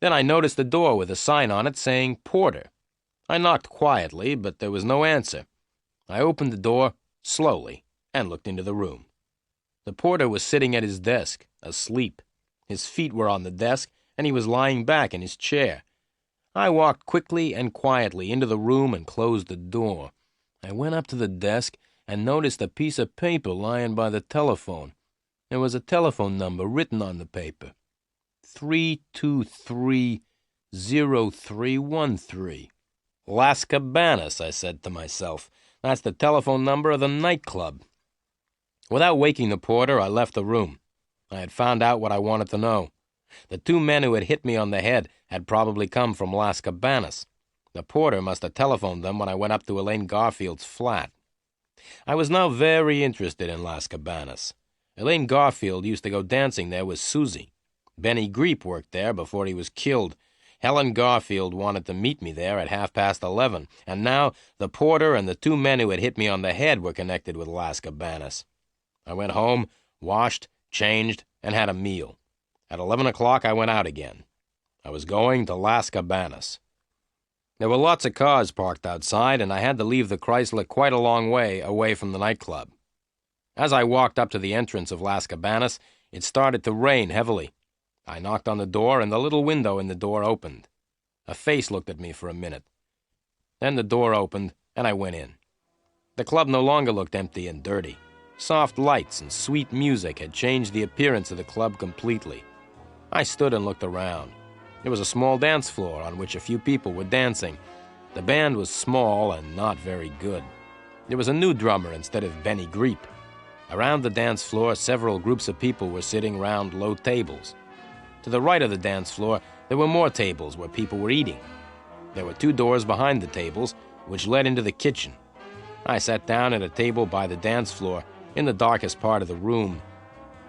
Then I noticed the door with a sign on it saying porter. I knocked quietly, but there was no answer. I opened the door slowly and looked into the room. The porter was sitting at his desk, asleep. His feet were on the desk, and he was lying back in his chair. I walked quickly and quietly into the room and closed the door. I went up to the desk and noticed a piece of paper lying by the telephone. There was a telephone number written on the paper. 323-0313. Las Cabanas, I said to myself. That's the telephone number of the nightclub. Without waking the porter, I left the room. I had found out what I wanted to know. The two men who had hit me on the head had probably come from Las Cabanas. The porter must have telephoned them when I went up to Elaine Garfield's flat. I was now very interested in Las Cabanas. Elaine Garfield used to go dancing there with Susie. Benny Greep worked there before he was killed. Helen Garfield wanted to meet me there at 11:30, and now the porter and the two men who had hit me on the head were connected with Las Cabanas. I went home, washed, changed, and had a meal. At 11 o'clock, I went out again. I was going to Las Cabanas. There were lots of cars parked outside, and I had to leave the Chrysler quite a long way away from the nightclub. As I walked up to the entrance of Las Cabanas, it started to rain heavily. I knocked on the door, and the little window in the door opened. A face looked at me for a minute. Then the door opened, and I went in. The club no longer looked empty and dirty. Soft lights and sweet music had changed the appearance of the club completely. I stood and looked around. There was a small dance floor on which a few people were dancing. The band was small and not very good. There was a new drummer instead of Benny Greep. Around the dance floor, several groups of people were sitting round low tables. To the right of the dance floor, there were more tables where people were eating. There were two doors behind the tables, which led into the kitchen. I sat down at a table by the dance floor, in the darkest part of the room,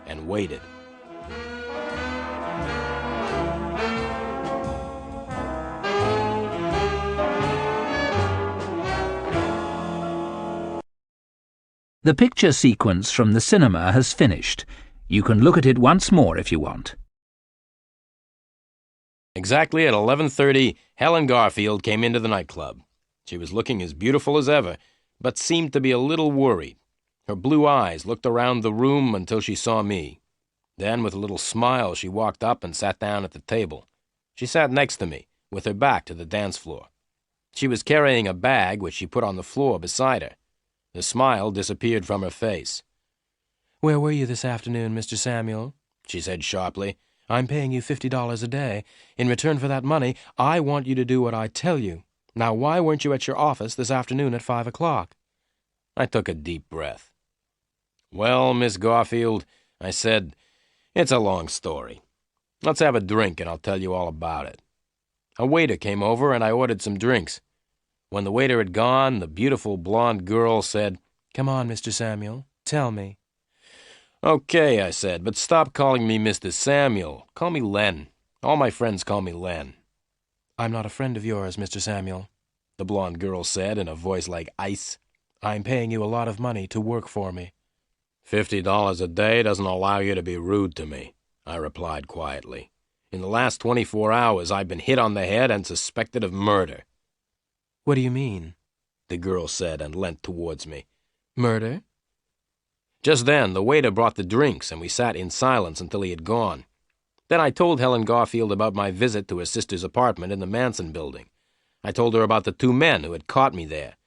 and waited. The picture sequence from the cinema has finished. You can look at it once more if you want. Exactly at 11:30, Helen Garfield came into the nightclub. She was looking as beautiful as ever, but seemed to be a little worried. Her blue eyes looked around the room until she saw me. Then, with a little smile, she walked up and sat down at the table. She sat next to me, with her back to the dance floor. She was carrying a bag which she put on the floor beside her. The smile disappeared from her face. "Where were you this afternoon, Mr. Samuel?" she said sharply. "I'm paying you $50 a day. In return for that money, I want you to do what I tell you. Now, why weren't you at your office this afternoon at 5 o'clock? I took a deep breath. "Well, Miss Garfield," I said, "it's a long story. Let's have a drink and I'll tell you all about it." A waiter came over and I ordered some drinks. When the waiter had gone, the beautiful blonde girl said, "Come on, Mr. Samuel. Tell me." "Okay," I said, "but stop calling me Mr. Samuel. Call me Len. All my friends call me Len." "I'm not a friend of yours, Mr. Samuel," the blonde girl said in a voice like ice. "I'm paying you a lot of money to work for me." $50 a day doesn't allow you to be rude to me, I replied quietly. In the last 24 hours, I've been hit on the head and suspected of murder. "What do you mean?" the girl said and leant towards me. "Murder?" Just then, the waiter brought the drinks, and we sat in silence until he had gone. Then I told Helen Garfield about my visit to her sister's apartment in the Manson building. I told her about the two men who had caught me there.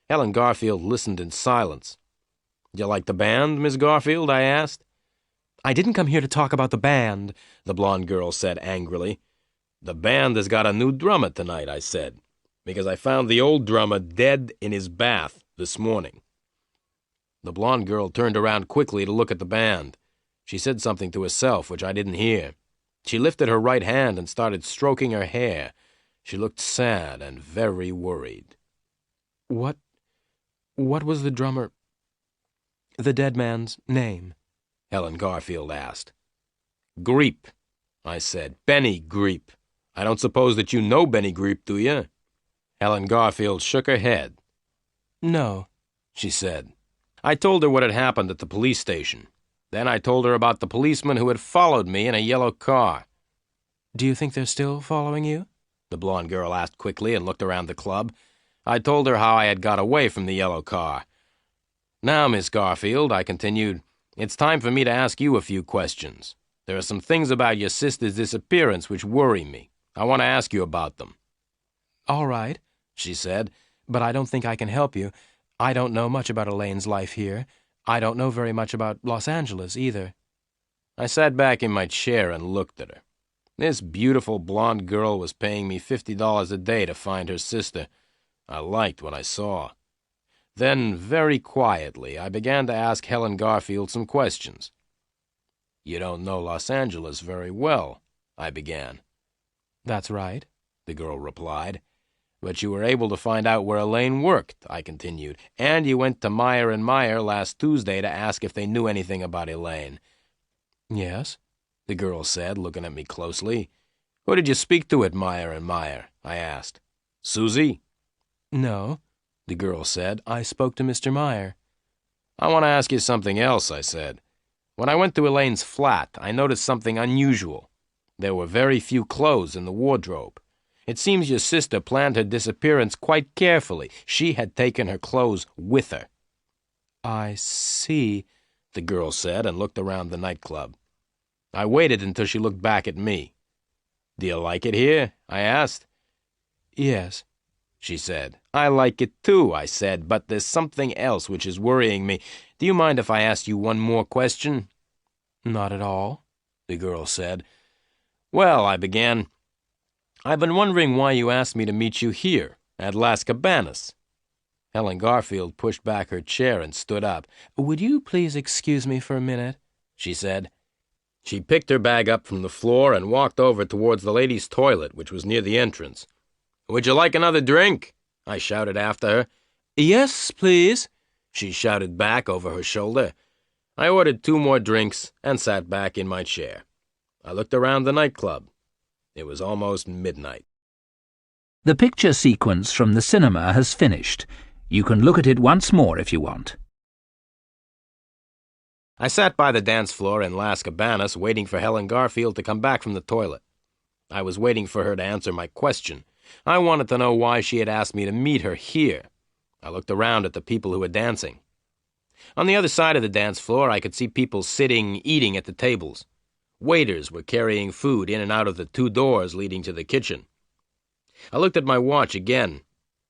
Helen Garfield listened in silence. "You like the band, Miss Garfield?" I asked. "I didn't come here to talk about the band," the blonde girl said angrily. "The band has got a new drummer tonight," I said, "because I found the old drummer dead in his bath this morning." The blonde girl turned around quickly to look at the band. She said something to herself, which I didn't hear. She lifted her right hand and started stroking her hair. She looked sad and very worried. What was the dead man's name?" Helen Garfield asked. "Greep," I said. "Benny Greep. I don't suppose that you know Benny Greep, do you?" Helen Garfield shook her head. No, she said. I told her what had happened at the police station. Then I told her about the policeman who had followed me in a yellow car. Do you think they're still following you? The blonde girl asked quickly and looked around the club. I told her how I had got away from the yellow car. Now, Miss Garfield, I continued, it's time for me to ask you a few questions. There are some things about your sister's disappearance which worry me. I want to ask you about them. All right, she said, but I don't think I can help you. I don't know much about Elaine's life here. I don't know very much about Los Angeles, either. I sat back in my chair and looked at her. This beautiful blonde girl was paying me $50 a day to find her sister. I liked what I saw. Then, very quietly, I began to ask Helen Garfield some questions. You don't know Los Angeles very well, I began. That's right, the girl replied. But you were able to find out where Elaine worked, I continued, and you went to Meyer & Meyer last Tuesday to ask if they knew anything about Elaine. Yes, the girl said, looking at me closely. Who did you speak to at Meyer & Meyer? I asked. Susie? No, the girl said. I spoke to Mr. Meyer. I want to ask you something else, I said. When I went to Elaine's flat, I noticed something unusual. There were very few clothes in the wardrobe. It seems your sister planned her disappearance quite carefully. She had taken her clothes with her. I see, the girl said, and looked around the nightclub. I waited until she looked back at me. Do you like it here? I asked. Yes, she said. I like it too, I said, but there's something else which is worrying me. Do you mind if I ask you one more question? Not at all, the girl said. Well, I began, I've been wondering why you asked me to meet you here, at Las Cabanas. Helen Garfield pushed back her chair and stood up. Would you please excuse me for a minute? She said. She picked her bag up from the floor and walked over towards the ladies' toilet, which was near the entrance. Would you like another drink? I shouted after her. Yes, please, she shouted back over her shoulder. I ordered 2 more drinks and sat back in my chair. I looked around the nightclub. It was almost midnight. The picture sequence from the cinema has finished. You can look at it once more if you want. I sat by the dance floor in Las Cabanas waiting for Helen Garfield to come back from the toilet. I was waiting for her to answer my question. I wanted to know why she had asked me to meet her here. I looked around at the people who were dancing. On the other side of the dance floor, I could see people sitting, eating at the tables. Waiters were carrying food in and out of the 2 doors leading to the kitchen. I looked at my watch again.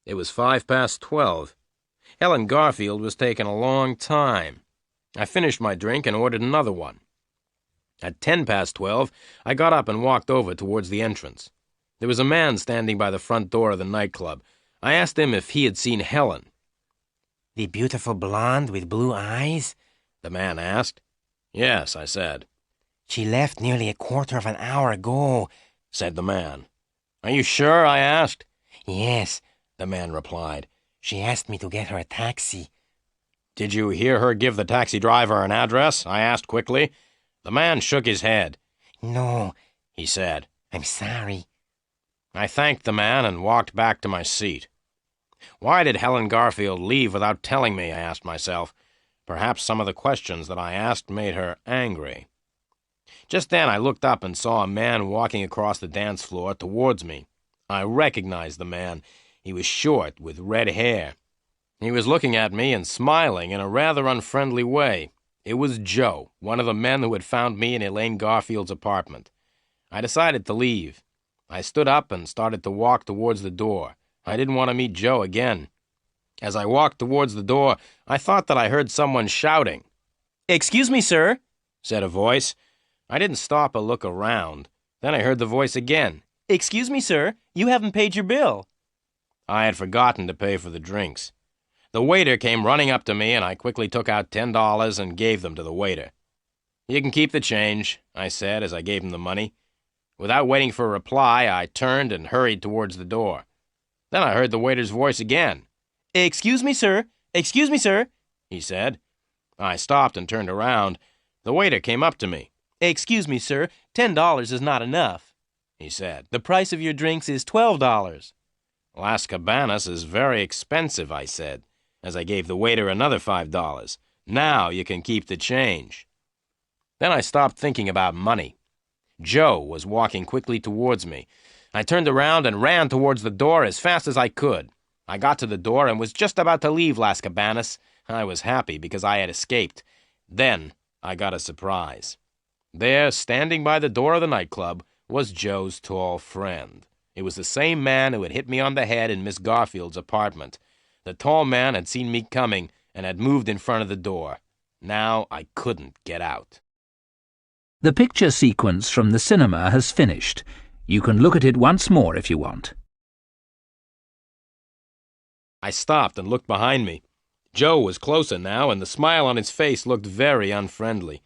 It was 12:05. Helen Garfield was taking a long time. I finished my drink and ordered another one. At 12:10, I got up and walked over towards the entrance. There was a man standing by the front door of the nightclub. I asked him if he had seen Helen. The beautiful blonde with blue eyes? The man asked. Yes, I said. She left nearly a quarter of an hour ago, said the man. Are you sure? I asked. Yes, the man replied. She asked me to get her a taxi. Did you hear her give the taxi driver an address? I asked quickly. The man shook his head. No, he said. I'm sorry. I thanked the man and walked back to my seat. Why did Helen Garfield leave without telling me? I asked myself. Perhaps some of the questions that I asked made her angry. Just then I looked up and saw a man walking across the dance floor towards me. I recognized the man. He was short, with red hair. He was looking at me and smiling in a rather unfriendly way. It was Joe, one of the men who had found me in Elaine Garfield's apartment. I decided to leave. I stood up and started to walk towards the door. I didn't want to meet Joe again. As I walked towards the door, I thought that I heard someone shouting. "Excuse me, sir," said a voice. I didn't stop or look around. Then I heard the voice again. "Excuse me, sir, you haven't paid your bill." I had forgotten to pay for the drinks. The waiter came running up to me, and I quickly took out $10 and gave them to the waiter. You can keep the change, I said as I gave him the money. Without waiting for a reply, I turned and hurried towards the door. Then I heard the waiter's voice again. "Excuse me, sir, he said. I stopped and turned around. The waiter came up to me. "Excuse me, sir, $10 is not enough," he said. "The price of your drinks is $12. Las Cabanas is very expensive, I said, as I gave the waiter another $5. Now you can keep the change. Then I stopped thinking about money. Joe was walking quickly towards me. I turned around and ran towards the door as fast as I could. I got to the door and was just about to leave Las Cabanas. I was happy because I had escaped. Then I got a surprise. There, standing by the door of the nightclub, was Joe's tall friend. It was the same man who had hit me on the head in Miss Garfield's apartment. The tall man had seen me coming and had moved in front of the door. Now I couldn't get out. The picture sequence from the cinema has finished. You can look at it once more if you want. I stopped and looked behind me. Joe was closer now, and the smile on his face looked very unfriendly.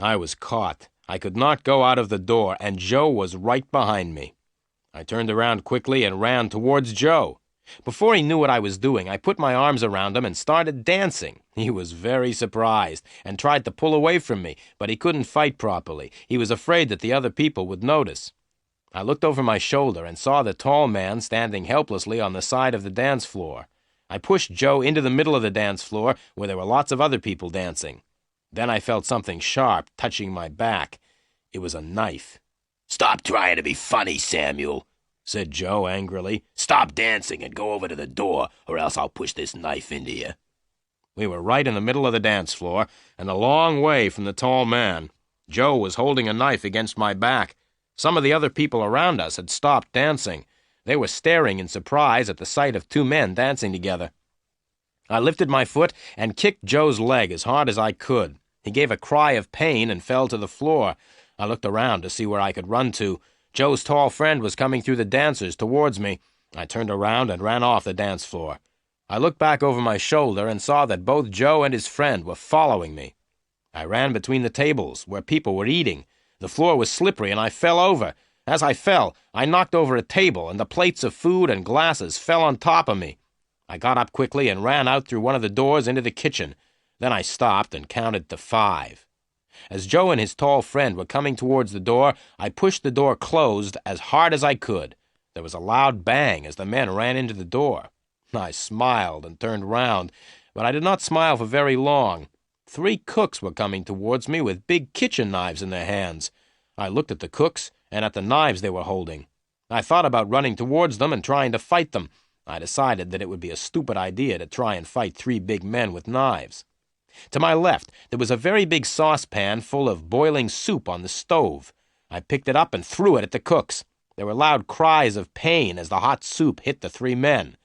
I was caught. I could not go out of the door, and Joe was right behind me. I turned around quickly and ran towards Joe. Before he knew what I was doing, I put my arms around him and started dancing. He was very surprised and tried to pull away from me, but he couldn't fight properly. He was afraid that the other people would notice. I looked over my shoulder and saw the tall man standing helplessly on the side of the dance floor. I pushed Joe into the middle of the dance floor where there were lots of other people dancing. Then I felt something sharp touching my back. It was a knife. "Stop trying to be funny, Samuel," said Joe angrily. "Stop dancing and go over to the door, or else I'll push this knife into you." We were right in the middle of the dance floor and a long way from the tall man. Joe was holding a knife against my back. Some of the other people around us had stopped dancing. They were staring in surprise at the sight of two men dancing together. I lifted my foot and kicked Joe's leg as hard as I could. He gave a cry of pain and fell to the floor. I looked around to see where I could run to. Joe's tall friend was coming through the dancers towards me. I turned around and ran off the dance floor. I looked back over my shoulder and saw that both Joe and his friend were following me. I ran between the tables where people were eating. The floor was slippery and I fell over. As I fell, I knocked over a table, and the plates of food and glasses fell on top of me. I got up quickly and ran out through one of the doors into the kitchen. Then I stopped and counted to 5. As Joe and his tall friend were coming towards the door, I pushed the door closed as hard as I could. There was a loud bang as the men ran into the door. I smiled and turned round, but I did not smile for very long. 3 cooks were coming towards me with big kitchen knives in their hands. I looked at the cooks and at the knives they were holding. I thought about running towards them and trying to fight them. I decided that it would be a stupid idea to try and fight 3 big men with knives. To my left, there was a very big saucepan full of boiling soup on the stove. I picked it up and threw it at the cooks. There were loud cries of pain as the hot soup hit the 3 men.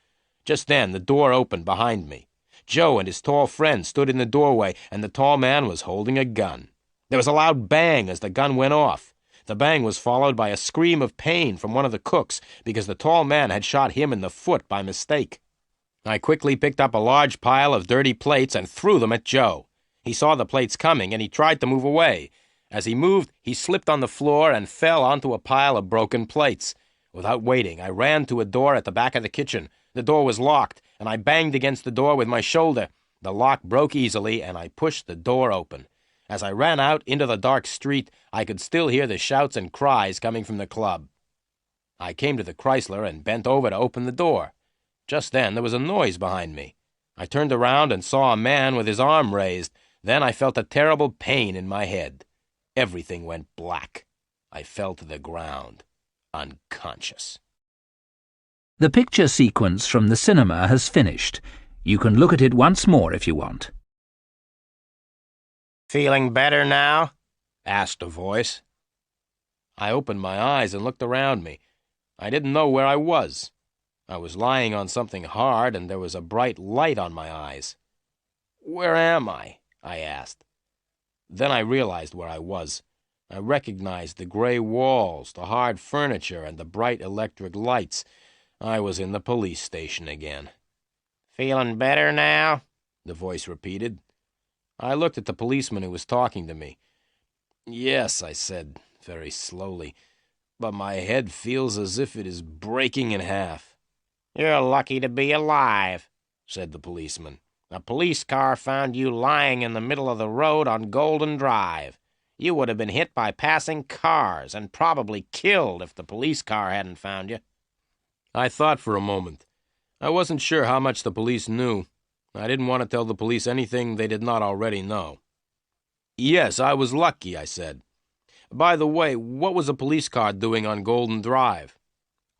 Just then, the door opened behind me. Joe and his tall friend stood in the doorway, and the tall man was holding a gun. There was a loud bang as the gun went off. The bang was followed by a scream of pain from one of the cooks because the tall man had shot him in the foot by mistake. I quickly picked up a large pile of dirty plates and threw them at Joe. He saw the plates coming and he tried to move away. As he moved, he slipped on the floor and fell onto a pile of broken plates. Without waiting, I ran to a door at the back of the kitchen. The door was locked, and I banged against the door with my shoulder. The lock broke easily, and I pushed the door open. As I ran out into the dark street, I could still hear the shouts and cries coming from the club. I came to the Chrysler and bent over to open the door. Just then there was a noise behind me. I turned around and saw a man with his arm raised. Then I felt a terrible pain in my head. Everything went black. I fell to the ground, unconscious. The picture sequence from the cinema has finished. You can look at it once more if you want. "Feeling better now?" asked a voice. I opened my eyes and looked around me. I didn't know where I was. I was lying on something hard, and there was a bright light on my eyes. "Where am I?" I asked. Then I realized where I was. I recognized the gray walls, the hard furniture, and the bright electric lights. I was in the police station again. "Feeling better now?" the voice repeated. I looked at the policeman who was talking to me. "Yes," I said, very slowly, "but my head feels as if it is breaking in half." "You're lucky to be alive," said the policeman. "A police car found you lying in the middle of the road on Golden Drive. You would have been hit by passing cars and probably killed if the police car hadn't found you." I thought for a moment. I wasn't sure how much the police knew. I didn't want to tell the police anything they did not already know. Yes, I was lucky, I said. By the way, what was a police car doing on Golden Drive?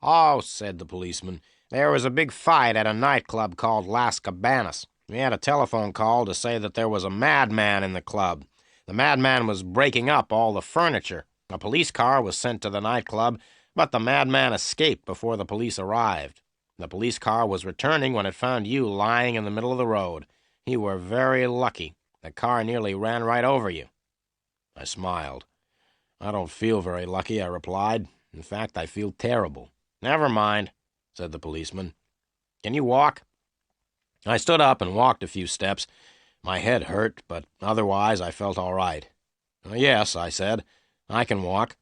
Oh, said the policeman, there was a big fight at a nightclub called Las Cabanas. We had a telephone call to say that there was a madman in the club. The madman was breaking up all the furniture. A police car was sent to the nightclub, but the madman escaped before the police arrived. The police car was returning when it found you lying in the middle of the road. You were very lucky. The car nearly ran right over you. I smiled. I don't feel very lucky, I replied. In fact, I feel terrible. Never mind, said the policeman. Can you walk? I stood up and walked a few steps. My head hurt, but otherwise I felt all right. Yes, I said. I can walk.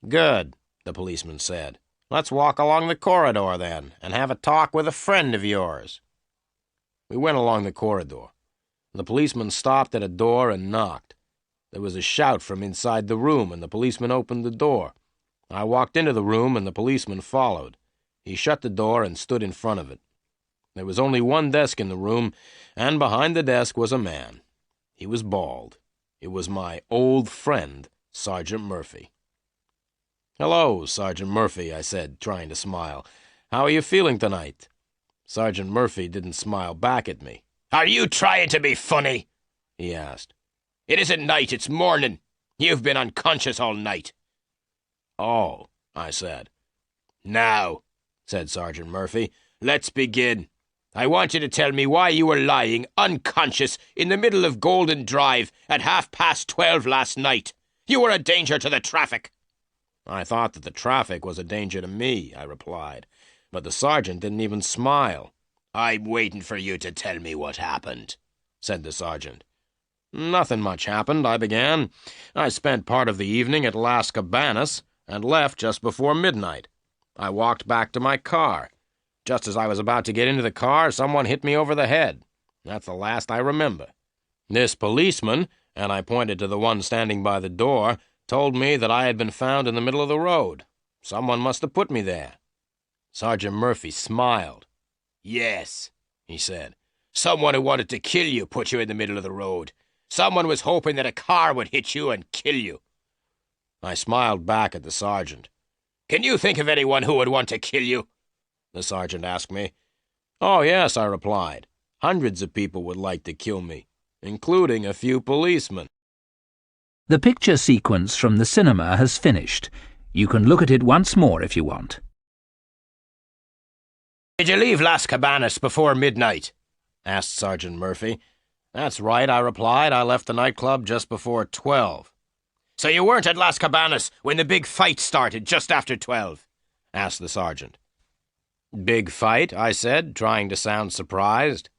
Good, the policeman said. Let's walk along the corridor, then, and have a talk with a friend of yours. We went along the corridor. The policeman stopped at a door and knocked. There was a shout from inside the room, and the policeman opened the door. I walked into the room, and the policeman followed. He shut the door and stood in front of it. There was only one desk in the room, and behind the desk was a man. He was bald. It was my old friend, Sergeant Murphy. "Hello, Sergeant Murphy," I said, trying to smile. "How are you feeling tonight?" Sergeant Murphy didn't smile back at me. "Are you trying to be funny?" he asked. "It isn't night, it's morning. You've been unconscious all night." "Oh," I said. "Now," said Sergeant Murphy, "let's begin. I want you to tell me why you were lying unconscious in the middle of Golden Drive at 12:30 last night. You were a danger to the traffic." "I thought that the traffic was a danger to me," I replied. But the sergeant didn't even smile. "I'm waiting for you to tell me what happened," said the sergeant. "Nothing much happened," I began. "I spent part of the evening at Las Cabanas and left just before midnight. I walked back to my car. Just as I was about to get into the car, someone hit me over the head. That's the last I remember. This policeman," and I pointed to the one standing by the door, "told me that I had been found in the middle of the road. Someone must have put me there." Sergeant Murphy smiled. "Yes," he said. "Someone who wanted to kill you put you in the middle of the road. Someone was hoping that a car would hit you and kill you." I smiled back at the sergeant. "Can you think of anyone who would want to kill you?" the sergeant asked me. "Oh, yes," I replied. "Hundreds of people would like to kill me, including a few policemen." The picture sequence from the cinema has finished. You can look at it once more if you want. "Did you leave Las Cabanas before midnight?" asked Sergeant Murphy. "That's right," I replied. "I left the nightclub just before 12. "So you weren't at Las Cabanas when the big fight started just after 12? asked the sergeant. "Big fight?" I said, trying to sound surprised.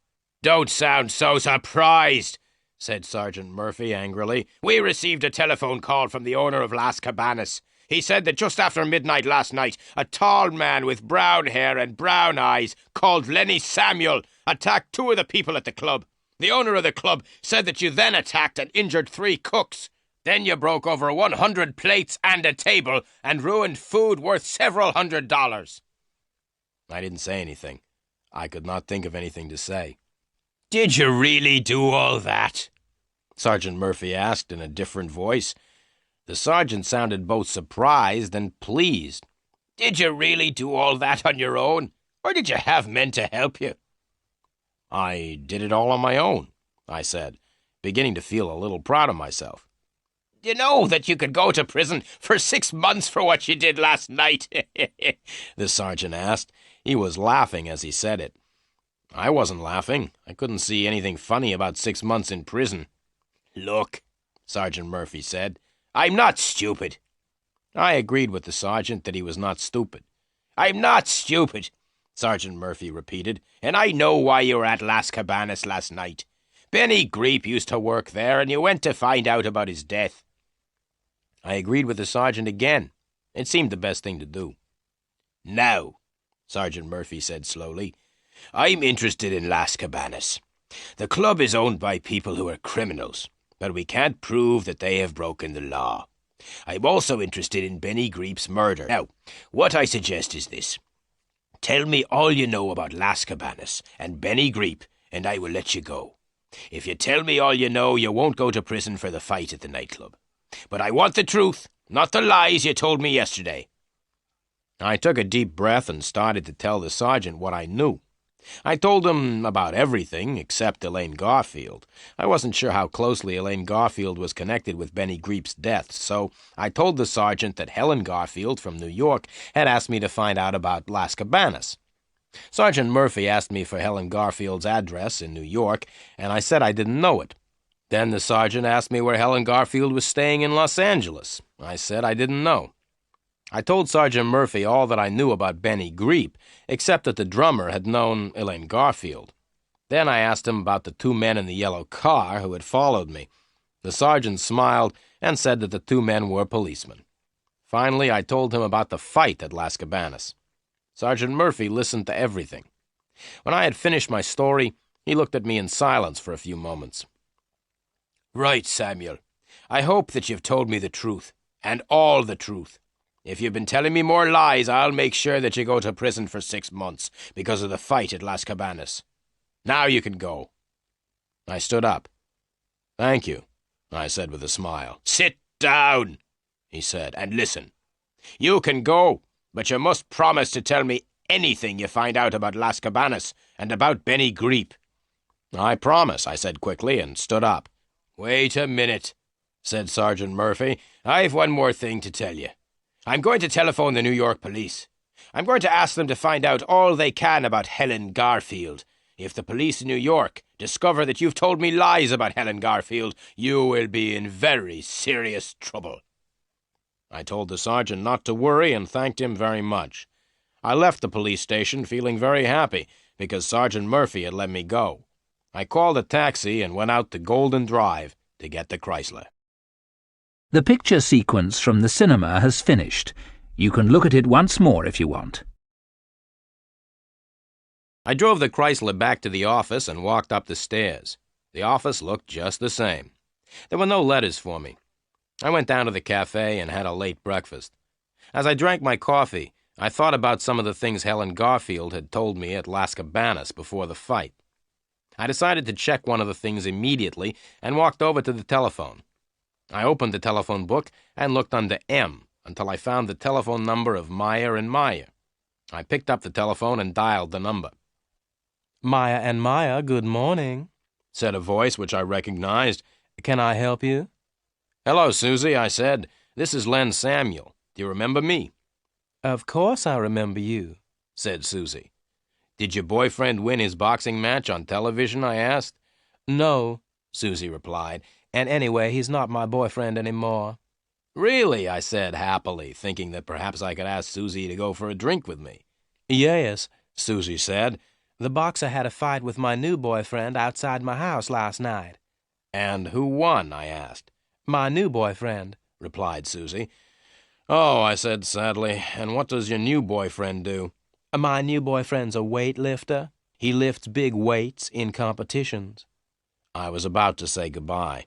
"Don't sound so surprised," said Sergeant Murphy angrily. "We received a telephone call from the owner of Las Cabanas. He said that just after midnight last night, a tall man with brown hair and brown eyes called Lenny Samuel attacked two of the people at the club. The owner of the club said that you then attacked and injured 3 cooks. Then you broke over 100 plates and a table and ruined food worth several $100s. I didn't say anything. I could not think of anything to say. "Did you really do all that?" Sergeant Murphy asked in a different voice. The sergeant sounded both surprised and pleased. "Did you really do all that on your own, or did you have men to help you?" "I did it all on my own," I said, beginning to feel a little proud of myself. "You know that you could go to prison for 6 months for what you did last night?" the sergeant asked. He was laughing as he said it. I wasn't laughing. I couldn't see anything funny about 6 months in prison. "Look," Sergeant Murphy said, "I'm not stupid." I agreed with the sergeant that he was not stupid. "I'm not stupid," Sergeant Murphy repeated, "and I know why you were at Las Cabanas last night. Benny Greep used to work there, and you went to find out about his death." I agreed with the sergeant again. It seemed the best thing to do. "Now," Sergeant Murphy said slowly, "I'm interested in Las Cabanas. The club is owned by people who are criminals, but we can't prove that they have broken the law. I'm also interested in Benny Greep's murder. Now, what I suggest is this. Tell me all you know about Las Cabanas and Benny Greep, and I will let you go. If you tell me all you know, you won't go to prison for the fight at the nightclub. But I want the truth, not the lies you told me yesterday." I took a deep breath and started to tell the sergeant what I knew. I told him about everything except Elaine Garfield. I wasn't sure how closely Elaine Garfield was connected with Benny Greep's death, so I told the sergeant that Helen Garfield from New York had asked me to find out about Las Cabanas. Sergeant Murphy asked me for Helen Garfield's address in New York, and I said I didn't know it. Then the sergeant asked me where Helen Garfield was staying in Los Angeles. I said I didn't know. I told Sergeant Murphy all that I knew about Benny Greep, except that the drummer had known Elaine Garfield. Then I asked him about the two men in the yellow car who had followed me. The sergeant smiled and said that the two men were policemen. Finally, I told him about the fight at Las Cabanas. Sergeant Murphy listened to everything. When I had finished my story, he looked at me in silence for a few moments. "Right, Samuel. I hope that you've told me the truth, and all the truth. If you've been telling me more lies, I'll make sure that you go to prison for 6 months because of the fight at Las Cabanas. Now you can go." I stood up. "Thank you," I said with a smile. "Sit down," he said, "and listen. You can go, but you must promise to tell me anything you find out about Las Cabanas and about Benny Greep." "I promise," I said quickly, and stood up. "Wait a minute," said Sergeant Murphy. "I've one more thing to tell you. I'm going to telephone the New York police. I'm going to ask them to find out all they can about Helen Garfield. If the police in New York discover that you've told me lies about Helen Garfield, you will be in very serious trouble." I told the sergeant not to worry and thanked him very much. I left the police station feeling very happy because Sergeant Murphy had let me go. I called a taxi and went out to Golden Drive to get the Chrysler. The picture sequence from the cinema has finished. You can look at it once more if you want. I drove the Chrysler back to the office and walked up the stairs. The office looked just the same. There were no letters for me. I went down to the cafe and had a late breakfast. As I drank my coffee, I thought about some of the things Helen Garfield had told me at Las Cabanas before the fight. I decided to check one of the things immediately and walked over to the telephone. I opened the telephone book and looked under M until I found the telephone number of Meyer and Meyer. I picked up the telephone and dialed the number. "Meyer and Meyer, good morning," said a voice which I recognized. "Can I help you?" "Hello, Susie," I said. "This is Len Samuel. Do you remember me?" "Of course I remember you," said Susie. "Did your boyfriend win his boxing match on television?" I asked. "No," Susie replied, "and anyway, he's not my boyfriend anymore." "Really?" I said happily, thinking that perhaps I could ask Susie to go for a drink with me. "Yes," Susie said. "The boxer had a fight with my new boyfriend outside my house last night." "And who won?" I asked. "My new boyfriend," replied Susie. "Oh," I said sadly, "and what does your new boyfriend do?" "My new boyfriend's a weightlifter. He lifts big weights in competitions." I was about to say goodbye.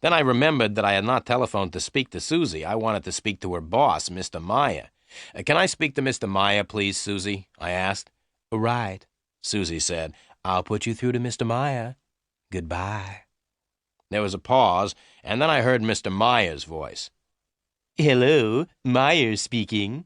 Then I remembered that I had not telephoned to speak to Susie. I wanted to speak to her boss, Mr. Meyer. "Can I speak to Mr. Meyer, please, Susie?" I asked. "Right," Susie said. "I'll put you through to Mr. Meyer. Goodbye." There was a pause, and then I heard Mr. Meyer's voice. "Hello, Meyer speaking."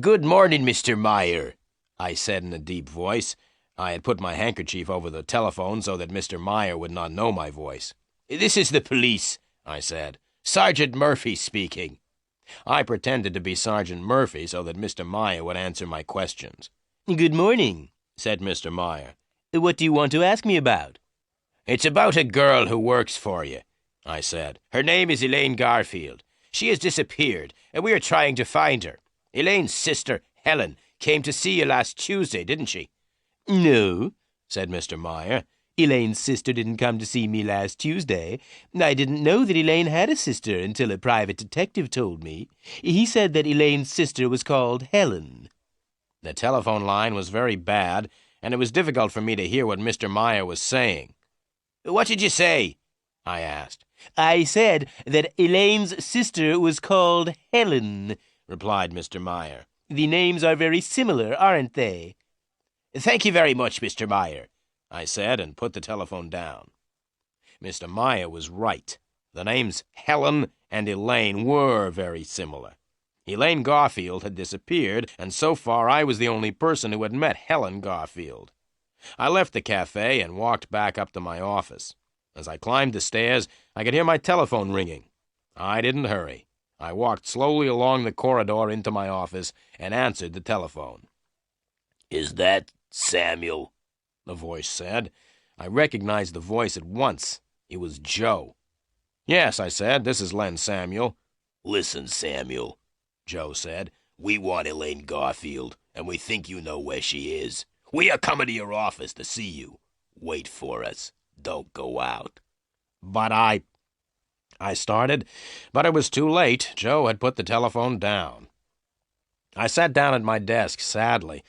"Good morning, Mr. Meyer," I said in a deep voice. I had put my handkerchief over the telephone so that Mr. Meyer would not know my voice. "This is the police," I said. "Sergeant Murphy speaking." I pretended to be Sergeant Murphy so that Mr. Meyer would answer my questions. "Good morning," said Mr. Meyer. "What do you want to ask me about?" "It's about a girl who works for you," I said. "Her name is Elaine Garfield. She has disappeared, and we are trying to find her. Elaine's sister, Helen, came to see you last Tuesday, didn't she?" "No," said Mr. Meyer. "Elaine's sister didn't come to see me last Tuesday. I didn't know that Elaine had a sister until a private detective told me. He said that Elaine's sister was called Helen." The telephone line was very bad, and it was difficult for me to hear what Mr. Meyer was saying. "What did you say?" I asked. "I said that Elaine's sister was called Helen," replied Mr. Meyer. The names are very similar, aren't they? Thank you very much, Mr. Meyer, I said, and put the telephone down. Mr. Meyer was right. The names Helen and Elaine were very similar. Elaine Garfield had disappeared, and so far I was the only person who had met Helen Garfield. I left the cafe and walked back up to my office. As I climbed the stairs, I could hear my telephone ringing. I didn't hurry. I walked slowly along the corridor into my office and answered the telephone. "Is that Samuel?" the voice said. I recognized the voice at once. It was Joe. "Yes," I said, "this is Len Samuel." "Listen, Samuel," Joe said. "We want Elaine Garfield, and we think you know where she is. We are coming to your office to see you. Wait for us. Don't go out." "But I started, but it was too late. Joe had put the telephone down. I sat down at my desk sadly.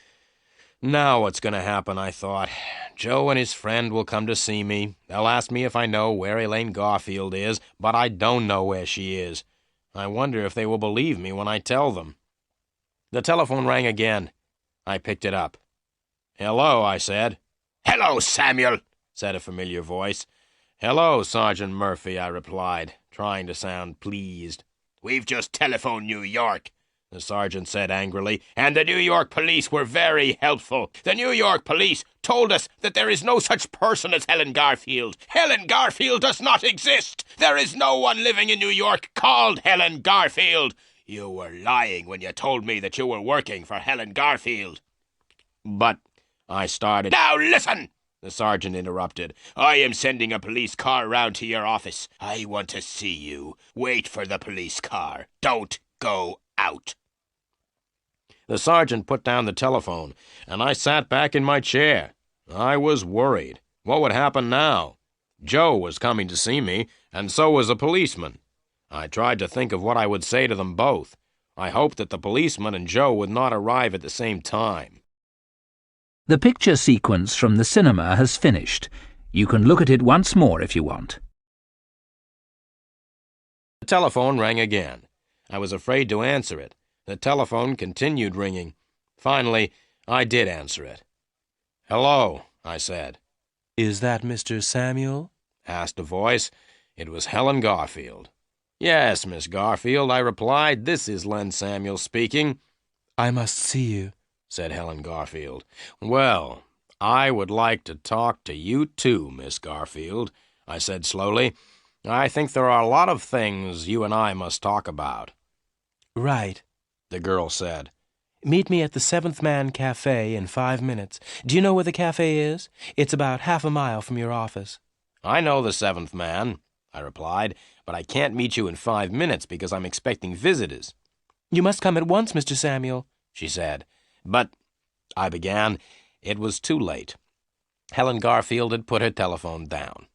Now what's going to happen, I thought. Joe and his friend will come to see me. They'll ask me if I know where Elaine Garfield is, but I don't know where she is. I wonder if they will believe me when I tell them. The telephone rang again. I picked it up. "Hello," I said. "Hello, Samuel," said a familiar voice. "Hello, Sergeant Murphy," I replied, trying to sound pleased. "We've just telephoned New York," the sergeant said angrily, "and the New York police were very helpful. The New York police told us that there is no such person as Helen Garfield. Helen Garfield does not exist. There is no one living in New York called Helen Garfield. You were lying when you told me that you were working for Helen Garfield." "But," I started. "Now listen," the sergeant interrupted. "I am sending a police car round to your office. I want to see you. Wait for the police car. Don't go out." The sergeant put down the telephone, and I sat back in my chair. I was worried. What would happen now? Joe was coming to see me, and so was a policeman. I tried to think of what I would say to them both. I hoped that the policeman and Joe would not arrive at the same time. The picture sequence from the cinema has finished. You can look at it once more if you want. The telephone rang again. I was afraid to answer it. The telephone continued ringing. Finally, I did answer it. "Hello," I said. "Is that Mr. Samuel?" asked a voice. It was Helen Garfield. "Yes, Miss Garfield," I replied. "This is Len Samuel speaking." "I must see you," said Helen Garfield. "Well, I would like to talk to you too, Miss Garfield," I said slowly. "I think there are a lot of things you and I must talk about." "Right," the girl said. "Meet me at the Seventh Man Cafe in 5 minutes. Do you know where the cafe is? It's about half a mile from your office." "I know the Seventh Man," I replied, "but I can't meet you in 5 minutes because I'm expecting visitors." "You must come at once, Mr. Samuel," she said. "But," I began. It was too late. Helen Garfield had put her telephone down.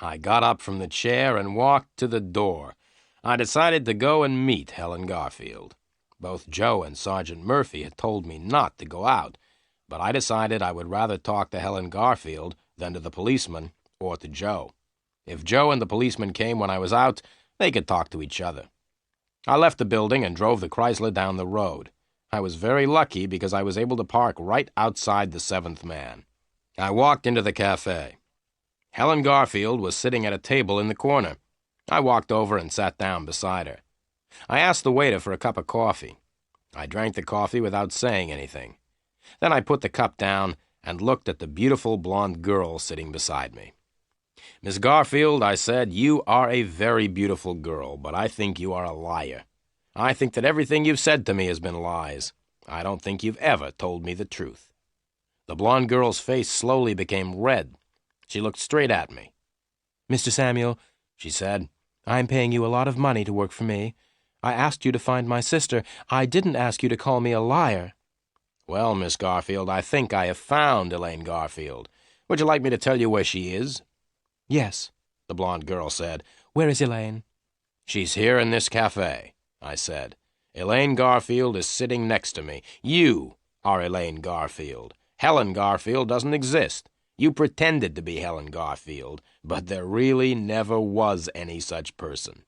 I got up from the chair and walked to the door. I decided to go and meet Helen Garfield. Both Joe and Sergeant Murphy had told me not to go out, but I decided I would rather talk to Helen Garfield than to the policeman or to Joe. If Joe and the policeman came when I was out, they could talk to each other. I left the building and drove the Chrysler down the road. I was very lucky because I was able to park right outside the Seventh Man. I walked into the cafe. Helen Garfield was sitting at a table in the corner. I walked over and sat down beside her. I asked the waiter for a cup of coffee. I drank the coffee without saying anything. Then I put the cup down and looked at the beautiful blonde girl sitting beside me. "Miss Garfield," I said, "you are a very beautiful girl, but I think you are a liar. I think that everything you've said to me has been lies. I don't think you've ever told me the truth." The blonde girl's face slowly became red. She looked straight at me. "Mr. Samuel," she said, "I'm paying you a lot of money to work for me. I asked you to find my sister. I didn't ask you to call me a liar." "Well, Miss Garfield, I think I have found Elaine Garfield. Would you like me to tell you where she is?" "Yes," the blonde girl said. "Where is Elaine?" "She's here in this cafe," I said. "Elaine Garfield is sitting next to me. You are Elaine Garfield. Helen Garfield doesn't exist. You pretended to be Helen Garfield, but there really never was any such person.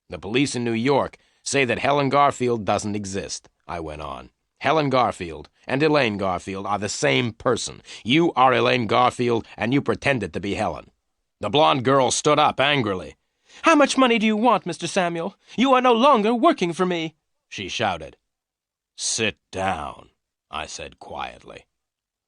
The police in New York say that Helen Garfield doesn't exist," I went on. Helen Garfield and Elaine Garfield are the same person. You are Elaine Garfield, and you pretended to be Helen." The blonde girl stood up angrily. "How much money do you want, Mr. Samuel? You are no longer working for me," she shouted. "Sit down," I said quietly.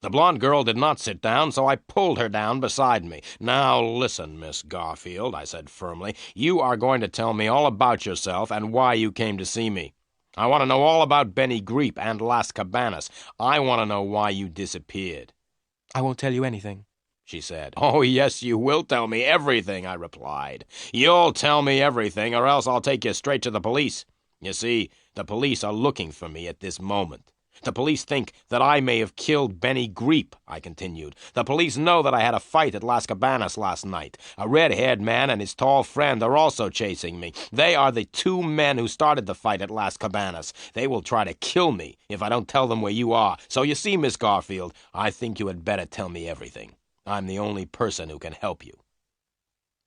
The blonde girl did not sit down, so I pulled her down beside me. "Now listen, Miss Garfield," I said firmly. "You are going to tell me all about yourself and why you came to see me. I want to know all about Benny Greep and Las Cabanas. I want to know why you disappeared." "I won't tell you anything," she said. "Oh, yes, you will tell me everything," I replied. "You'll tell me everything, or else I'll take you straight to the police. You see, the police are looking for me at this moment. The police think that I may have killed Benny Greep," I continued. "The police know that I had a fight at Las Cabanas last night. A red-haired man and his tall friend are also chasing me. They are the two men who started the fight at Las Cabanas. They will try to kill me if I don't tell them where you are. So you see, Miss Garfield, I think you had better tell me everything. I'm the only person who can help you."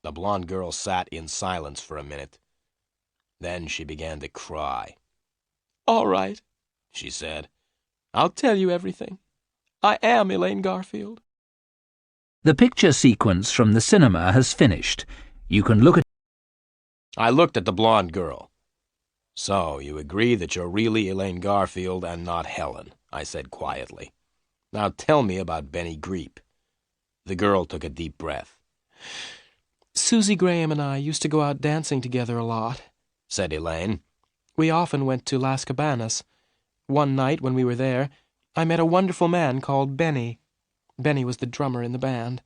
The blonde girl sat in silence for a minute. Then she began to cry. "All right," she said. "I'll tell you everything. I am Elaine Garfield." The picture sequence from the cinema has finished. You can look at I looked at the blonde girl. "So, you agree that you're really Elaine Garfield and not Helen," I said quietly. "Now tell me about Benny Greep." The girl took a deep breath. "Susie Graham and I used to go out dancing together a lot," said Elaine. "We often went to Las Cabanas. One night when we were there, I met a wonderful man called Benny. Benny was the drummer in the band.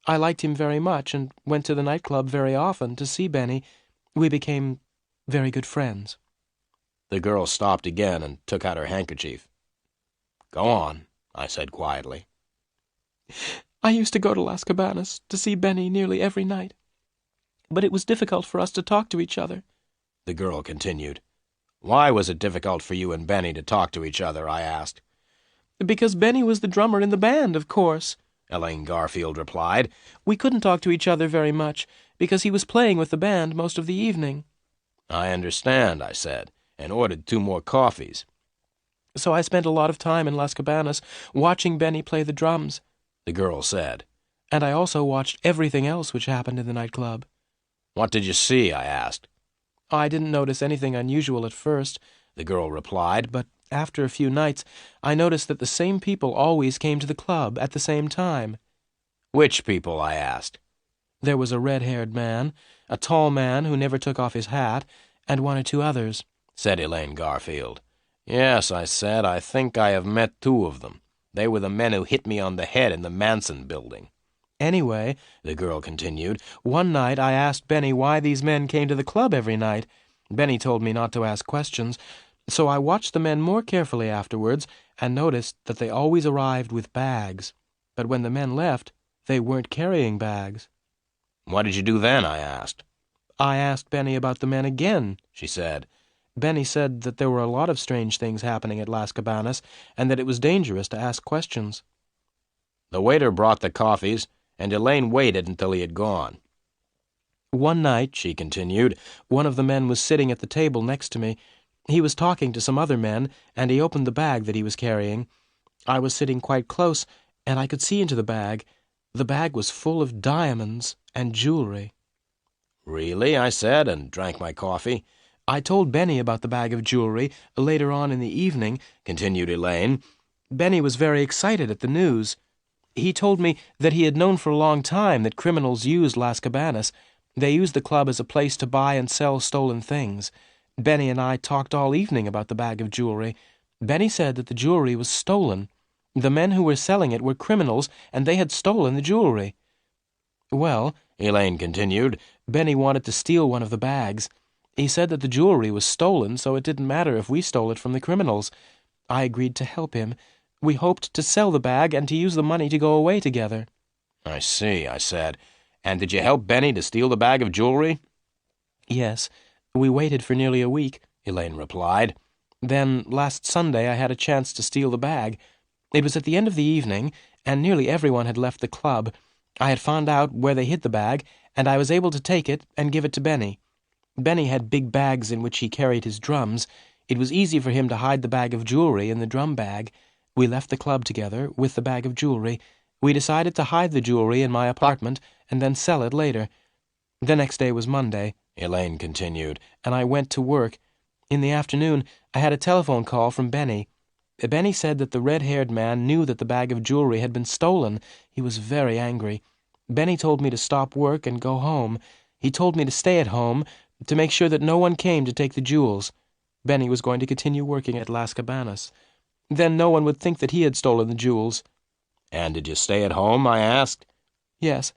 I liked him very much and went to the nightclub very often to see Benny. We became very good friends." The girl stopped again and took out her handkerchief. "Go on," I said quietly. "I used to go to Las Cabanas to see Benny nearly every night. But it was difficult for us to talk to each other," the girl continued. "Why was it difficult for you and Benny to talk to each other?" I asked. "Because Benny was the drummer in the band, of course," Elaine Garfield replied. "We couldn't talk to each other very much, because he was playing with the band most of the evening." "I understand," I said, and ordered 2 more coffees. "So I spent a lot of time in Las Cabanas watching Benny play the drums," the girl said. "and I also watched everything else which happened in the nightclub." "What did you see?" I asked. "I didn't notice anything unusual at first," the girl replied, "but after a few nights I noticed that the same people always came to the club at the same time." "Which people?" I asked. "There was a red-haired man, a tall man who never took off his hat, and 1 or 2 others," said Elaine Garfield. "Yes," I said, "I think I have met 2 of them. They were the men who hit me on the head in the Manson building." "Anyway," the girl continued, "one night I asked Benny why these men came to the club every night. Benny told me not to ask questions, so I watched the men more carefully afterwards and noticed that they always arrived with bags. But when the men left, they weren't carrying bags." "What did you do then?" I asked. "I asked Benny about the men again," she said. "Benny said that there were a lot of strange things happening at Las Cabanas and that it was dangerous to ask questions." The waiter brought the coffees, and Elaine waited until he had gone. "One night," she continued, "one of the men was sitting at the table next to me. He was talking to some other men, and he opened the bag that he was carrying. I was sitting quite close, and I could see into the bag. The bag was full of diamonds and jewelry." "Really?" I said, and drank my coffee. "I told Benny about the bag of jewelry later on in the evening," continued Elaine. "Benny was very excited at the news. He told me that he had known for a long time that criminals used Las Cabanas. They used the club as a place to buy and sell stolen things. Benny and I talked all evening about the bag of jewelry. Benny said that the jewelry was stolen. The men who were selling it were criminals, and they had stolen the jewelry. Well," Elaine continued, "Benny wanted to steal one of the bags. He said that the jewelry was stolen, so it didn't matter if we stole it from the criminals. I agreed to help him. We hoped to sell the bag and to use the money to go away together." "I see," I said. "And did you help Benny to steal the bag of jewelry?" "Yes. We waited for nearly a week," Elaine replied. "Then, last Sunday, I had a chance to steal the bag. It was at the end of the evening, and nearly everyone had left the club. I had found out where they hid the bag, and I was able to take it and give it to Benny. Benny had big bags in which he carried his drums. It was easy for him to hide the bag of jewelry in the drum bag. We left the club together with the bag of jewelry. We decided to hide the jewelry in my apartment and then sell it later. The next day was Monday, Elaine continued, and I went to work. In the afternoon, I had a telephone call from Benny. Benny said that the red-haired man knew that the bag of jewelry had been stolen. He was very angry. Benny told me to stop work and go home. He told me to stay at home, to make sure that no one came to take the jewels. Benny was going to continue working at Las Cabanas. Then no one would think that he had stolen the jewels. And did you stay at home? I asked. Yes,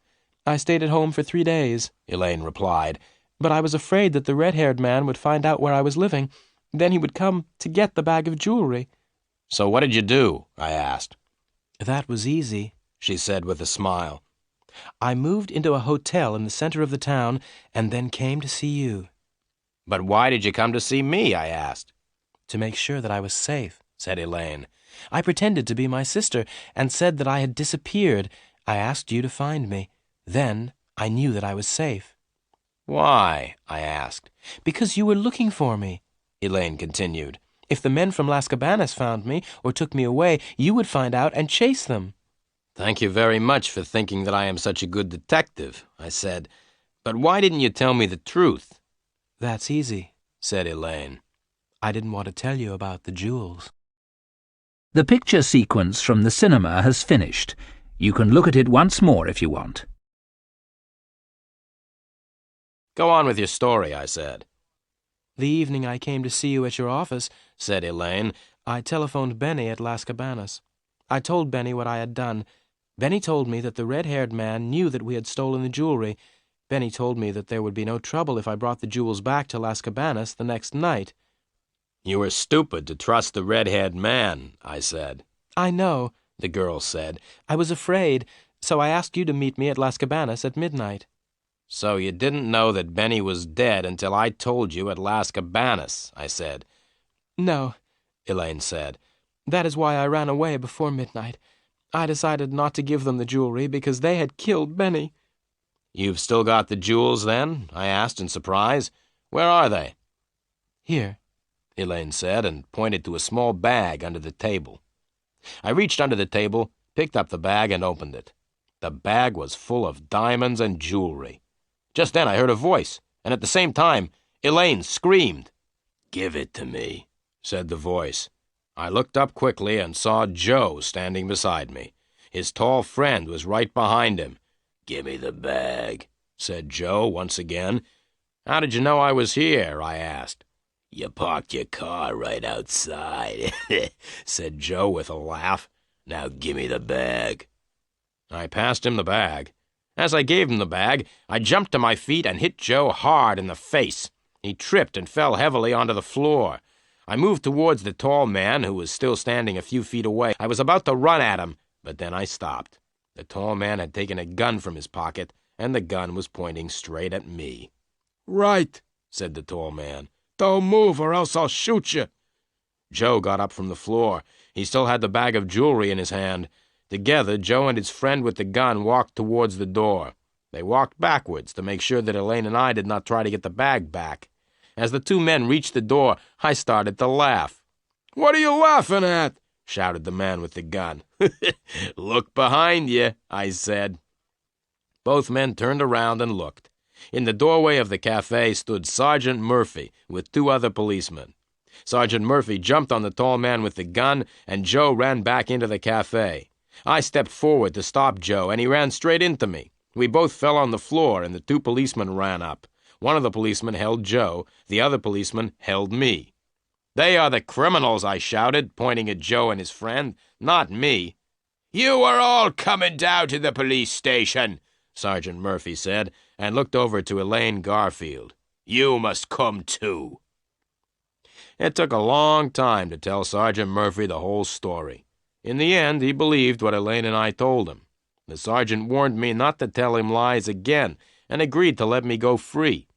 I stayed at home for 3 days, Elaine replied, but I was afraid that the red-haired man would find out where I was living. Then he would come to get the bag of jewelry. So what did you do? I asked. That was easy, she said with a smile. I moved into a hotel in the center of the town and then came to see you. But why did you come to see me? I asked. To make sure that I was safe, said Elaine. I pretended to be my sister and said that I had disappeared. I asked you to find me. Then I knew that I was safe. Why? I asked. Because you were looking for me, Elaine continued. If the men from Las Cabanas found me or took me away, you would find out and chase them. Thank you very much for thinking that I am such a good detective, I said. But why didn't you tell me the truth? That's easy, said Elaine. I didn't want to tell you about the jewels. The picture sequence from the cinema has finished. You can look at it once more if you want. Go on with your story, I said. The evening I came to see you at your office, said Elaine, I telephoned Benny at Las Cabanas. I told Benny what I had done. Benny told me that the red-haired man knew that we had stolen the jewelry. Benny told me that there would be no trouble if I brought the jewels back to Las Cabanas the next night. You were stupid to trust the red-haired man, I said. I know, the girl said. I was afraid, so I asked you to meet me at Las Cabanas at midnight. So you didn't know that Benny was dead until I told you at Las Cabanas, I said. No, Elaine said. That is why I ran away before midnight. I decided not to give them the jewelry because they had killed Benny. You've still got the jewels, then? I asked in surprise. Where are they? Here, Elaine said, and pointed to a small bag under the table. I reached under the table, picked up the bag, and opened it. The bag was full of diamonds and jewelry. Just then I heard a voice, and at the same time, Elaine screamed. "Give it to me," said the voice. I looked up quickly and saw Joe standing beside me. His tall friend was right behind him. "Give me the bag," said Joe once again. "How did you know I was here?" I asked. "You parked your car right outside," said Joe with a laugh. "Now give me the bag." I passed him the bag. As I gave him the bag, I jumped to my feet and hit Joe hard in the face. He tripped and fell heavily onto the floor. I moved towards the tall man, who was still standing a few feet away. I was about to run at him, but then I stopped. The tall man had taken a gun from his pocket, and the gun was pointing straight at me. "Right," said the tall man. "Don't move or else I'll shoot you." Joe got up from the floor. He still had the bag of jewelry in his hand. Together, Joe and his friend with the gun walked towards the door. They walked backwards to make sure that Elaine and I did not try to get the bag back. As the two men reached the door, I started to laugh. "What are you laughing at?" shouted the man with the gun. "Look behind you," I said. Both men turned around and looked. In the doorway of the cafe stood Sergeant Murphy with two other policemen. Sergeant Murphy jumped on the tall man with the gun, and Joe ran back into the cafe. I stepped forward to stop Joe, and he ran straight into me. We both fell on the floor, and the two policemen ran up. One of the policemen held Joe. The other policeman held me. "They are the criminals," I shouted, pointing at Joe and his friend, "not me." "You are all coming down to the police station," Sergeant Murphy said, and looked over to Elaine Garfield. "You must come too." It took a long time to tell Sergeant Murphy the whole story. In the end, he believed what Elaine and I told him. The sergeant warned me not to tell him lies again, and agreed to let me go free.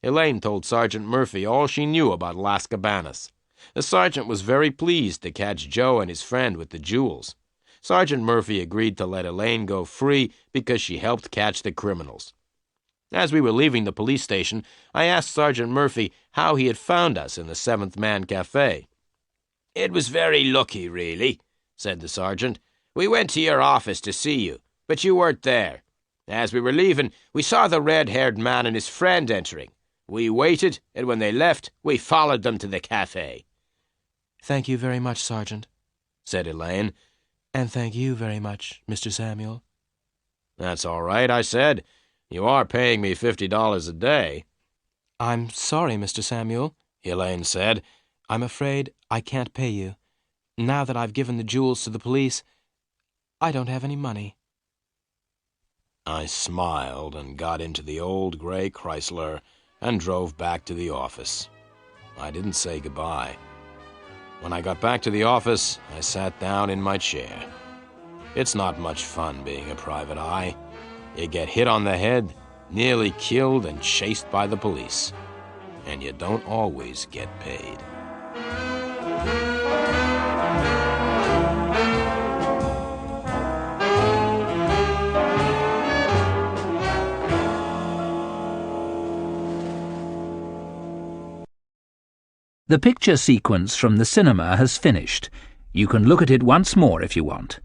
Elaine told Sergeant Murphy all she knew about Las Cabanas. The sergeant was very pleased to catch Joe and his friend with the jewels. Sergeant Murphy agreed to let Elaine go free because she helped catch the criminals. As we were leaving the police station, I asked Sergeant Murphy how he had found us in the Seventh Man Cafe. "It was very lucky, really," said the sergeant. "We went to your office to see you, but you weren't there. As we were leaving, we saw the red-haired man and his friend entering. We waited, and when they left, we followed them to the cafe." "Thank you very much, Sergeant," said Elaine. "And thank you very much, Mr. Samuel." "That's all right," I said. "You are paying me $50 a day." "I'm sorry, Mr. Samuel," Elaine said. "I'm afraid I can't pay you. Now that I've given the jewels to the police, I don't have any money." I smiled and got into the old gray Chrysler and drove back to the office. I didn't say goodbye. When I got back to the office, I sat down in my chair. It's not much fun being a private eye. You get hit on the head, nearly killed and chased by the police. And you don't always get paid. The picture sequence from the cinema has finished. You can look at it once more if you want.